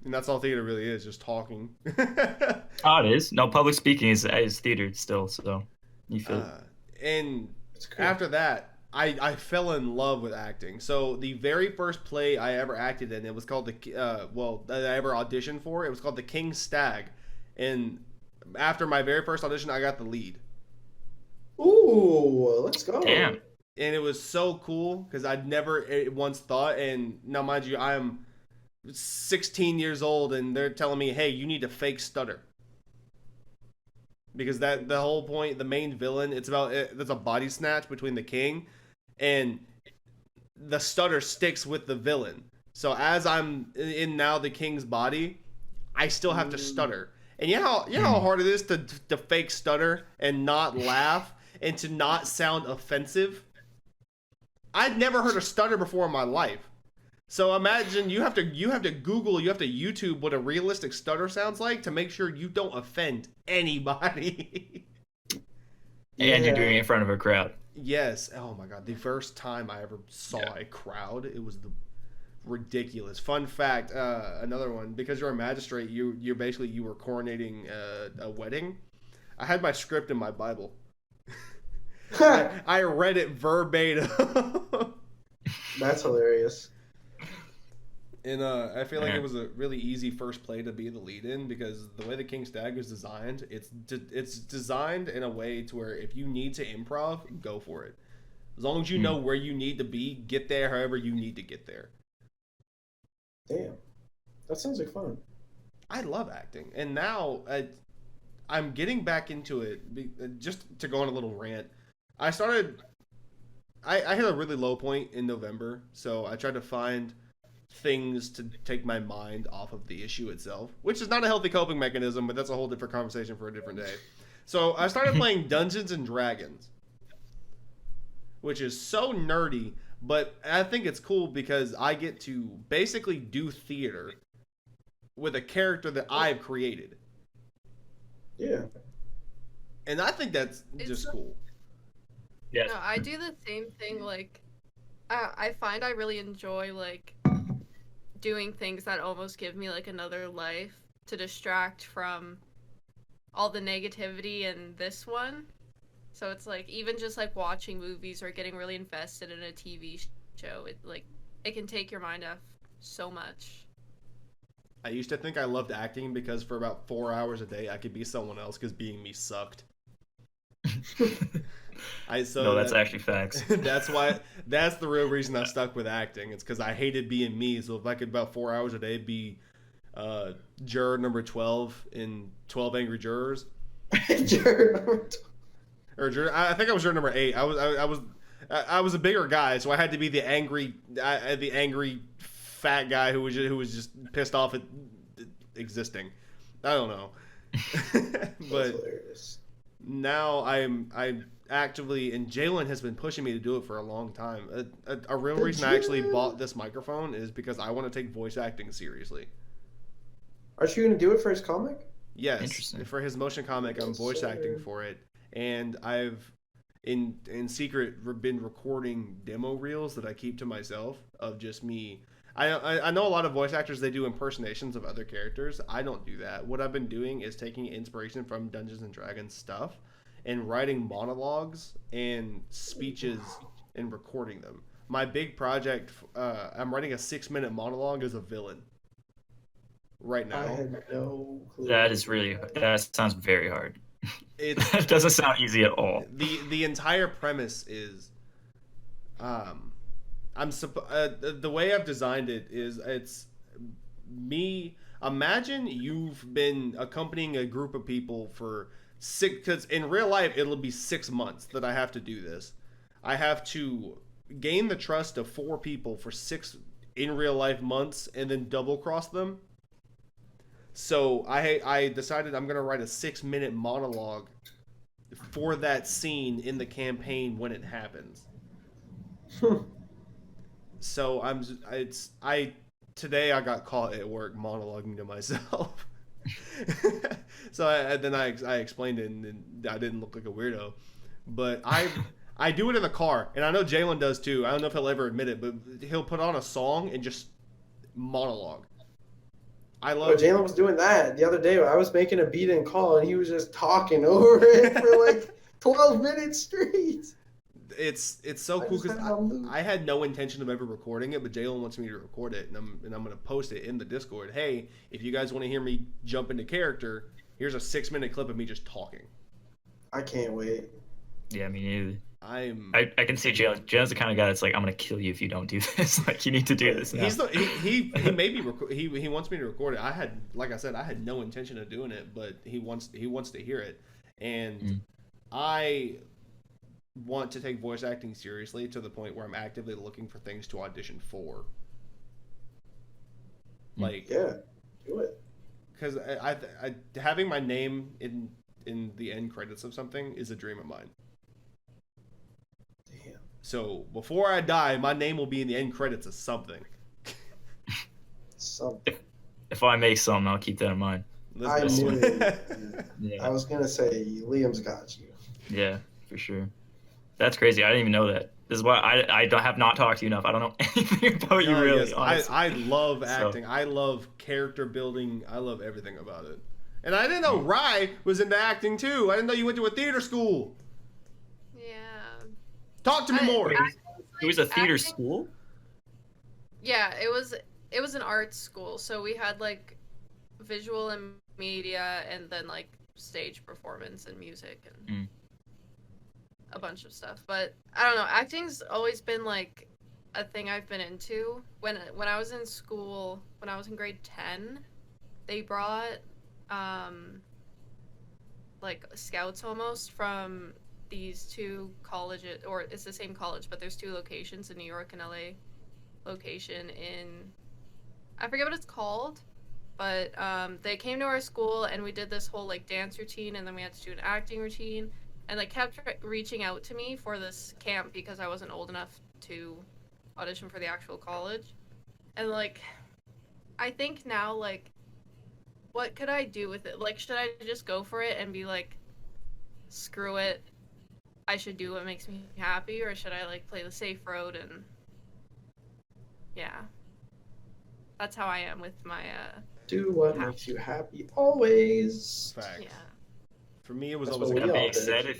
and that's all theater really is, just talking. Oh, it is. No, public speaking is theater still, so you feel And It's cool. after that, I fell in love with acting. So the very first play I ever acted in, it was called that I ever auditioned for, it was called The King's Stag. And after my very first audition, I got the lead. Ooh, let's go. damn. And it was so cool because I'd never once thought, and now mind you, I'm 16 years old and they're telling me, hey, you need to fake stutter. Because the whole point, the main villain, there's a body snatch between the king, and the stutter sticks with the villain. So as I'm in now the king's body, I still have to stutter. And you know how hard it is to fake stutter and not laugh and to not sound offensive? I'd never heard a stutter before in my life. So imagine you have to Google, you have to YouTube what a realistic stutter sounds like to make sure you don't offend anybody. And you're Yeah. doing it in front of a crowd. Yes. Oh my god, the first time I ever saw a crowd, it was ridiculous. Fun fact, another one, because you're a magistrate, you were coronating a wedding. I had my script in my Bible. I read it verbatim. That's hilarious. And I feel like Yeah. it was a really easy first play to be the lead in because the way the King's Stag is designed, it's designed in a way to where if you need to improv, go for it. As long as you know where you need to be, get there however you need to get there. Damn. That sounds like fun. I love acting, and now I'm getting back into it. Just to go on a little rant, I hit a really low point in November, so I tried to find things to take my mind off of the issue itself, which is not a healthy coping mechanism, but that's a whole different conversation for a different day. So I started playing Dungeons and Dragons, which is so nerdy, But I think it's cool because I get to basically do theater with a character that I've created. Yeah. And I think that's just cool. Yes. No, I do the same thing. Like, I find I really enjoy like doing things that almost give me like another life to distract from all the negativity in this one. So it's like even just like watching movies or getting really invested in a TV show, it can take your mind off so much. I used to think I loved acting because for about 4 hours a day I could be someone else because being me sucked. No, that's actually facts. That's the real reason I stuck with acting. It's because I hated being me. So if I could about 4 hours a day be juror number 12 in 12 Angry Jurors, Juror number 12. or juror, I think I was juror number 8. I was a bigger guy, so I had to be the angry fat guy who was just pissed off at existing. I don't know, but now I'm actively, and Jalen has been pushing me to do it for a long time. A real reason I actually bought this microphone is because I want to take voice acting seriously. Aren't you going to do it for his comic? Yes, Interesting. for his motion comic, I'm voice acting for it, and I've in secret been recording demo reels that I keep to myself of just me. I know a lot of voice actors, they do impersonations of other characters. I don't do that. What I've been doing is taking inspiration from Dungeons and Dragons stuff and writing monologues and speeches and recording them. My big project, I'm writing a 6-minute monologue as a villain right now. I had no clue. That sounds very hard. It doesn't sound easy at all. The entire premise is, the way I've designed it is it's me. Imagine you've been accompanying a group of people for because in real life it'll be 6 months that I have to do this. I have to gain the trust of 4 people for 6 in real life months and then double cross them. So I decided I'm gonna write a 6-minute monologue for that scene in the campaign when it happens. So today I got caught at work monologuing to myself. So I explained it and I didn't look like a weirdo, but I do it in the car, and I know Jalen does too. I don't know if he'll ever admit it, but he'll put on a song and just monologue. Jalen was doing that the other day. I was making a beat and call, and he was just talking over it for like 12 minutes straight. It's so cool because I had no intention of ever recording it, but Jalen wants me to record it, and I'm going to post it in the Discord. Hey, if you guys want to hear me jump into character, here's a 6-minute clip of me just talking. I can't wait. Yeah, me neither. I can see Jalen. Jalen's the kind of guy that's like, I'm gonna kill you if you don't do this. Like, you need to do this now. He made me he wants me to record it. I had no intention of doing it, but he wants to hear it, and I want to take voice acting seriously to the point where I'm actively looking for things to audition for. Like, yeah, do it. Because I having my name in the end credits of something is a dream of mine. Damn. So before I die, my name will be in the end credits of something. Something. If I make something, I'll keep that in mind. I knew it. Yeah. I was gonna say Liam's got you. Yeah, for sure. That's crazy. I didn't even know that. This is why I have not talked to you enough. I don't know anything about you, really. Yes. I love acting. I love character building. I love everything about it. And I didn't know Rye was into acting too. I didn't know you went to a theater school. Yeah. Talk to me more. It was a theater school? Yeah, it was an art school. So we had like visual and media, and then like stage performance and music and a bunch of stuff. But I don't know, acting's always been like a thing I've been into. When I was in school, when I was in grade 10, they brought like scouts almost from these 2 colleges, or it's the same college, but there's 2 locations in New York and LA. Location in, I forget what it's called, but they came to our school and we did this whole like dance routine, and then we had to do an acting routine, and they kept reaching out to me for this camp because I wasn't old enough to audition for the actual college. And like, I think now, like, what could I do with it? Like, should I just go for it and be like, screw it, I should do what makes me happy, or should I like play the safe road? And yeah, that's how I am with my Do what makes you happy always. Fact. yeah. For me, it was That's always what a we That all being did. said,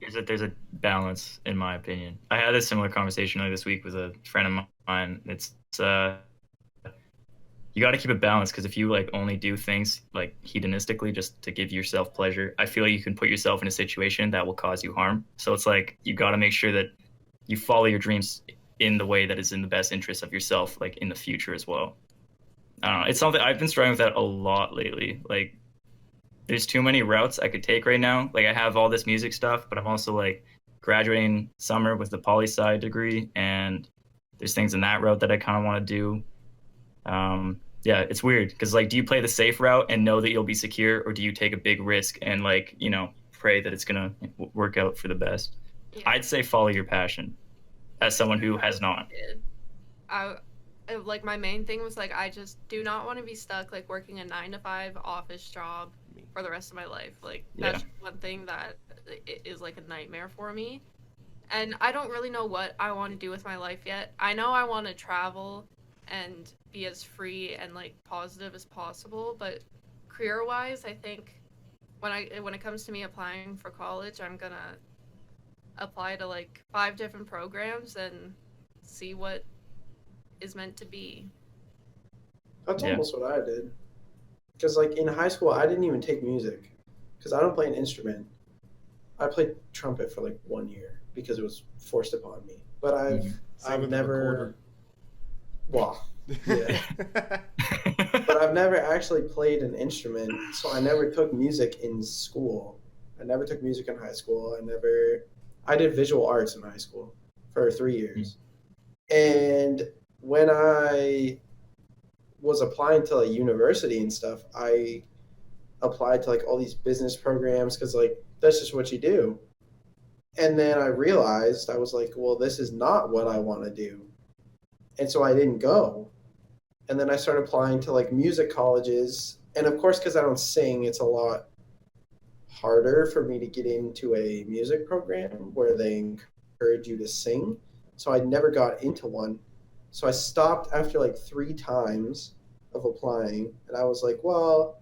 is that there's a balance, in my opinion. I had a similar conversation earlier this week with a friend of mine. It's you got to keep a balance, because if you like only do things like hedonistically just to give yourself pleasure, I feel like you can put yourself in a situation that will cause you harm. So it's like you got to make sure that you follow your dreams in the way that is in the best interest of yourself, like in the future as well. I don't know. It's something I've been struggling with that a lot lately. Like, there's too many routes I could take right now. Like, I have all this music stuff, but I'm also like graduating summer with the poli-sci degree, and there's things in that route that I kind of want to do. Yeah, it's weird because like, do you play the safe route and know that you'll be secure, or do you take a big risk and like, pray that it's gonna work out for the best? Yeah. I'd say follow your passion, as someone who has not. Did. Like my main thing was like, I just do not want to be stuck like working a 9-to-5 office job for the rest of my life. Like that's Yeah. one thing that is like a nightmare for me. And I don't really know what I want to do with my life yet. I know I want to travel and be as free and like positive as possible, but career-wise, I think when it comes to me applying for college, I'm gonna apply to like 5 different programs and see what is meant to be. That's Yeah. almost what I did. Because like in high school, I didn't even take music because I don't play an instrument. I played trumpet for like 1 year because it was forced upon me. But Same I've with the never. Well, recorder. yeah. But I've never actually played an instrument, so I never took music in school. I never took music in high school. I did visual arts in high school for 3 years. And when I was applying to like university and stuff, I applied to like all these business programs because like that's just what you do. And then I realized, I was like, well, this is not what I want to do. And so I didn't go. And then I started applying to like music colleges. And of course, because I don't sing, it's a lot harder for me to get into a music program where they encourage you to sing. So I never got into one. So I stopped after like 3 times of applying. And I was like, well,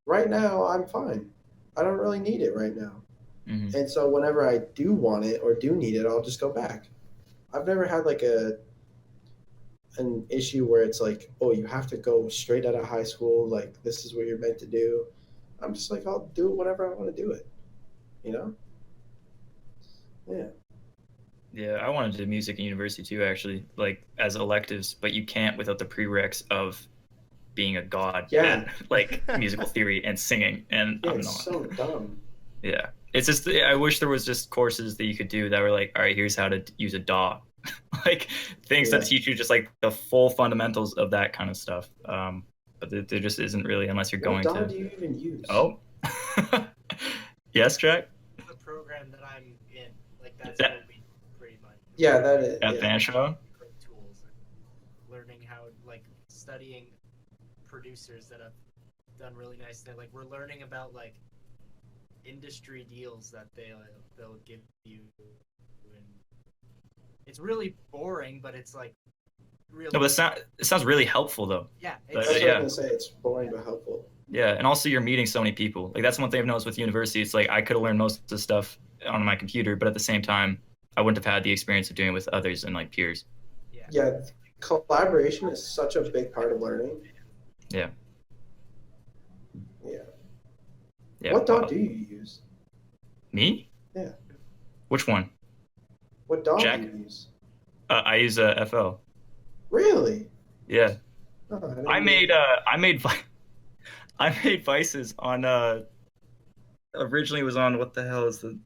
right now I'm fine. I don't really need it right now. Mhm. And so whenever I do want it or do need it, I'll just go back. I've never had like an issue where it's like, oh, you have to go straight out of high school, like this is what you're meant to do. I'm just like, I'll do it whenever I want to do it. You know? Yeah. Yeah, I wanted to do music in university too, actually, like as electives, but you can't without the prereqs of being a god Yeah. at like musical theory and singing, and Yeah, I'm it's not. so dumb. Yeah, it's just I wish there was just courses that you could do that were like, all right, here's how to use a DAW, like things Yeah. that teach you just like the full fundamentals of that kind of stuff. But there just isn't really unless you're What going DAW to. do you even use? Oh, yes, Jack. The program that I'm in, like that's That- what we pretty much. Yeah, that is. At Yeah. Bancho. Great tools, learning how like studying producers that have done really nice things. Like we're learning about like industry deals that they'll give you, and it's really boring, but it's like really No, but it sounds really helpful though. yeah. That's It's, what yeah. I was gonna say. It's boring but helpful. Yeah, and also you're meeting so many people. Like that's one thing I've noticed with university. It's like I could have learned most of the stuff on my computer, but at the same time, I wouldn't have had the experience of doing it with others and like peers. yeah. Yeah, collaboration is such a big part of learning. Yeah. Yeah. Yeah. What DAW wow. do you use? Me? Yeah. Which one? What DAW Jack? do you use? I use FL. Really? Yeah. Oh, didn't I know. made Vices on originally it was on what the hell is the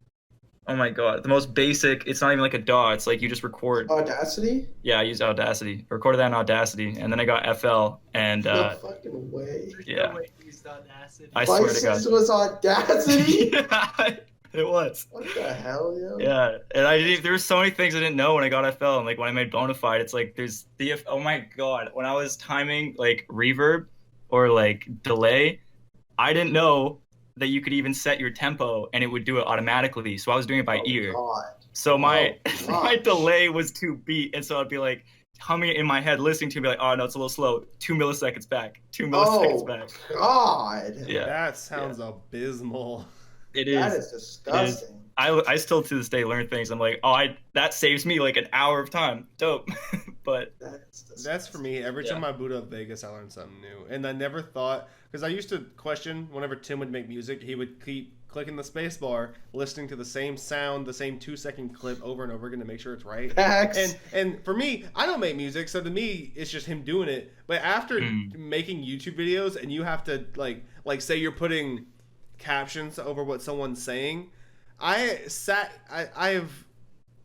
oh my god, the most basic, it's not even like a DAW, it's like you just record. Audacity? Yeah, I used Audacity. I recorded that in Audacity, and then I got FL and No fucking way. There's yeah. no way you used Audacity. I swear to Vices God. was Audacity? Yeah. It was. What the hell, yo? Yeah, and there were so many things I didn't know when I got FL, and like when I made Bonafide, it's like there's the oh my god, when I was timing like reverb or like delay, I didn't know that you could even set your tempo and it would do it automatically. So I was doing it by Oh ear. God. So my Oh, my gosh. delay was 2 beat, and so I'd be like humming it in my head, listening to it, be like, oh no, it's a little slow. 2 milliseconds back. 2 milliseconds Oh back. God. Yeah, That sounds abysmal. it That is. is disgusting. I still to this day learn things. I'm like, oh, that saves me like an hour of time. Dope. But That's disgusting. That's for me. Every time I boot up Vegas, I learn something new. And I never thought, because I used to question whenever Tim would make music, he would keep clicking the space bar, listening to the same sound, the same 2-second clip over and over again to make sure it's right. Facts. And for me, I don't make music, so to me, it's just him doing it. But after making YouTube videos, and you have to like say you're putting captions over what someone's saying, I have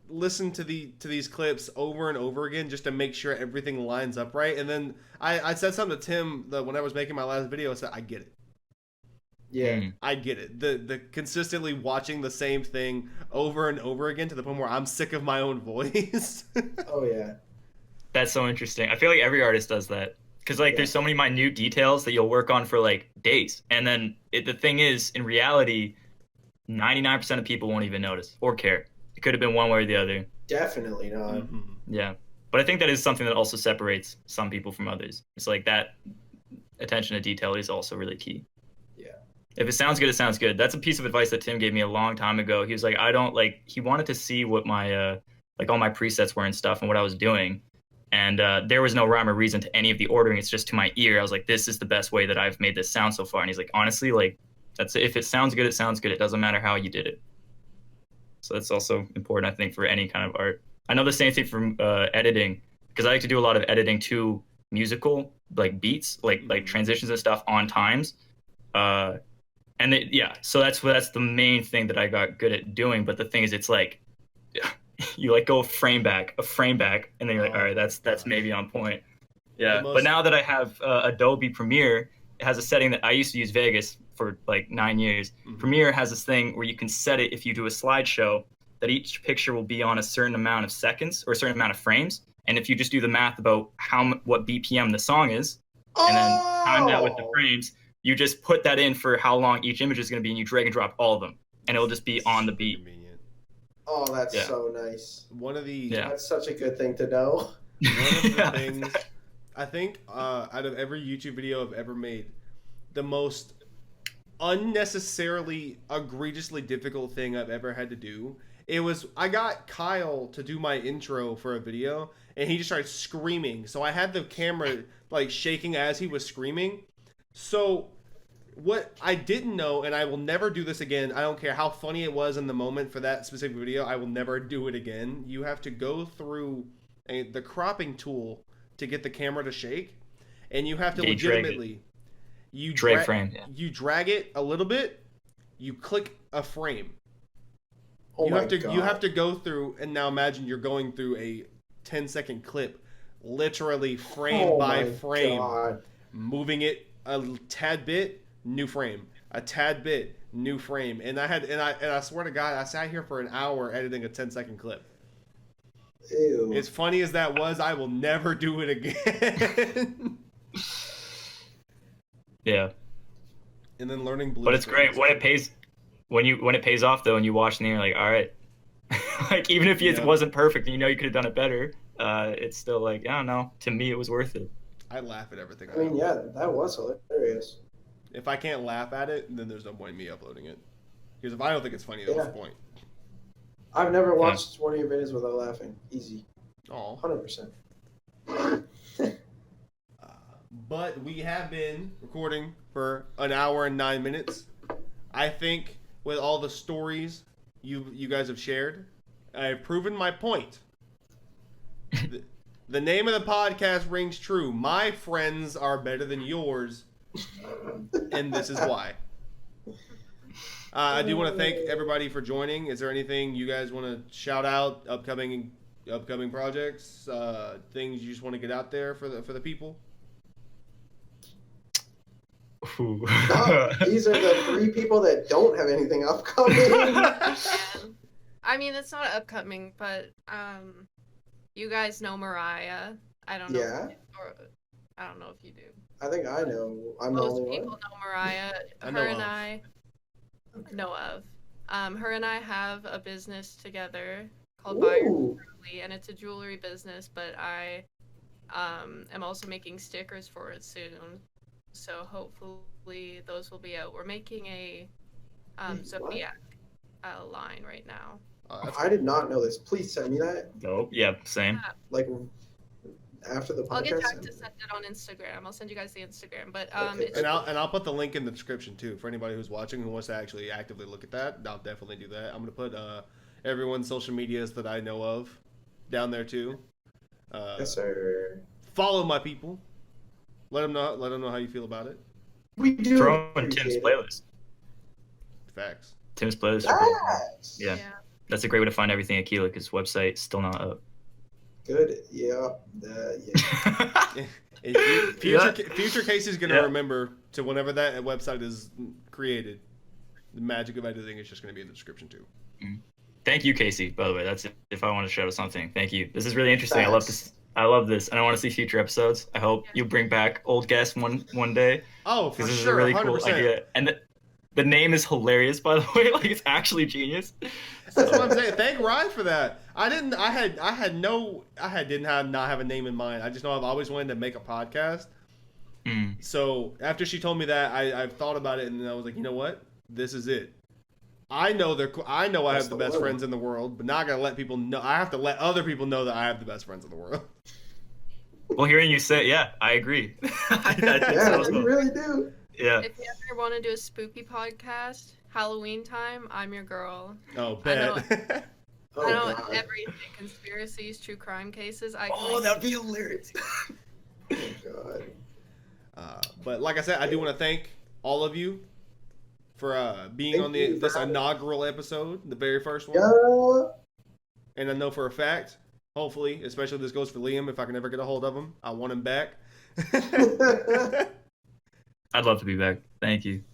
listened to these clips over and over again just to make sure everything lines up right. And then I said something to Tim when I was making my last video. I said, I get it. Yeah. I get it. The consistently watching the same thing over and over again to the point where I'm sick of my own voice. Oh yeah. that's so interesting. I feel like every artist does that. Because like there's so many minute details that you'll work on for like days. And then the thing is, in reality, 99% of people won't even notice or care. It could have been one way or the other. Definitely not. Mhm. Yeah. But I think that is something that also separates some people from others. It's like that attention to detail is also really key. Yeah. If it sounds good, it sounds good. That's a piece of advice that Tim gave me a long time ago. He was like, he wanted to see what my, like all my presets were and stuff and what I was doing. And there was no rhyme or reason to any of the ordering. It's just to my ear. I was like, this is the best way that I've made this sound so far. And he's like, honestly, like, if it sounds good, it sounds good. It doesn't matter how you did it. So that's also important, I think, for any kind of art. I know the same thing from editing, because I like to do a lot of editing to musical, like beats, like transitions and stuff on times. So that's the main thing that I got good at doing. But the thing is, it's like you like go a frame back, and then you're like, all right, that's maybe on point. Yeah. But now that I have Adobe Premiere, it has a setting that I used to use Vegas for like 9 years. Premiere has this thing where you can set it, if you do a slideshow, that each picture will be on a certain amount of seconds or a certain amount of frames. And if you just do the math about what BPM the song is, and then time that with the frames, you just put that in for how long each image is going to be, and you drag and drop all of them, and it'll just be on the beat. Convenient. Oh, that's so nice. That's such a good thing to know. One of the things, I think, out of every YouTube video I've ever made, the most unnecessarily egregiously difficult thing I've ever had to do, I got Kyle to do my intro for a video, and he just started screaming. So I had the camera like shaking as he was screaming. So what I didn't know, and I will never do this again, I don't care how funny it was in the moment for that specific video, I will never do it again. You have to go through the cropping tool to get the camera to shake, and you have to legitimately drag you drag it a little bit, you click a frame. Oh you my have to God. you have to go through, and now imagine you're going through a 10-second clip, literally frame by frame, moving it a tad bit, new frame, a tad bit, new frame. And I swear to God, I sat here for an hour editing a 10-second clip. Ew. As funny as that was, I will never do it again. Yeah. And then learning Blue. But it's great when it pays. When it pays off though, and you watch and you're like, all right, like even if it wasn't perfect, and you know you could have done it better, it's still like, I don't know. To me, it was worth it. I laugh at everything. I mean, yeah, that was hilarious. If I can't laugh at it, then there's no point in me uploading it. Because if I don't think it's funny, that's the point. I've never watched one of your videos without laughing. Easy. Oh. 100%. But we have been recording for an hour and 9 minutes. I think with all the stories you guys have shared, I've proven my point. The name of the podcast rings true. My friends are better than yours, and this is why. I do want to thank everybody for joining. Is there anything you guys want to shout out? Upcoming projects, things you just want to get out there for the people? Ooh. These are the 3 people that don't have anything upcoming. And, I mean, it's not upcoming, but you guys know Mariah. I don't know. Yeah. I don't know if you do. I think I know. I'm the Most only people one. know Mariah. I know Her and of. I know of. Her and I have a business together called Buyer Ooh. Truly, and it's a jewelry business, but I am also making stickers for it soon. So hopefully those will be out. We're making a Wait, what? Zodiac line right now. That's I did not know this. Please send me that. Nope. Yeah, same. Like after the I'll get podcast. Jack to send it on Instagram. I'll send you guys the Instagram. But Okay. it's And I'll put the link in the description too for anybody who's watching who wants to actually actively look at that. I'll definitely do that. I'm gonna put everyone's social medias that I know of down there too. Yes, sir. Follow my people. Let them know how you feel about it. We do. Throw in Tim's appreciate it. playlist. Facts. Tim's playlist. are pretty cool. Yes. Yeah. That's a great way to find everything at Keelik's website. Still not up. Good. Yeah. Yeah. And future Casey's gonna Yeah. remember to whenever that website is created. The magic of editing is just gonna be in the description too. Thank you, Casey. By the way, that's it. If I want to shout out something, thank you. This is really interesting. I love Facts. this. I love this, and I want to see future episodes. I hope you bring back old guests one day. Oh, for Because this is sure, a really 100%. cool idea. And the name is hilarious, by the way. Like, it's actually genius. That's what I'm saying. Thank Ryan for that. I didn't not have a name in mind. I just know I've always wanted to make a podcast. Mm. So after she told me that, I've thought about it, and I was like, you know what? This is it. I know I That's have the the best one. friends in the world, but now I gotta let people know. I have to let other people know that I have the best friends in the world. Well, hearing you say, yeah, I agree. I think Yeah, so. we really do. Yeah. if you ever want to do a spooky podcast, Halloween time, I'm your girl. Oh, I know. bet. Oh, I know God. everything: conspiracies, true crime cases. Oh, that'd be hilarious. Oh, God. But like I said, I do want to thank all of you for being Thank on you for this having me. inaugural episode, the very first one. Yeah. And I know for a fact, hopefully, especially this goes for Liam, if I can ever get a hold of him, I want him back. I'd love to be back. Thank you.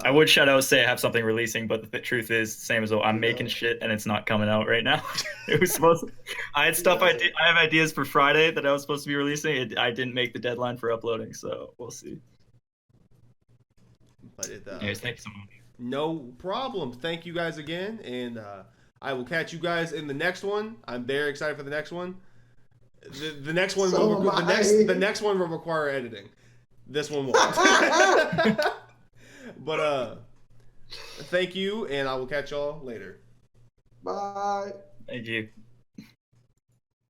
I would shout out say I have something releasing, but the truth is, same as well, I'm making shit and it's not coming out right now. It was supposed to, I had stuff I have ideas for Friday that I was supposed to be releasing. I didn't make the deadline for uploading, so we'll see. But Anyways, thank you so much. no problem. Thank you guys again, and I will catch you guys in the next one. I'm very excited for the next one. The next one So will am the I. next one will require editing. This one won't. But thank you, and I will catch y'all later. Bye. Thank you.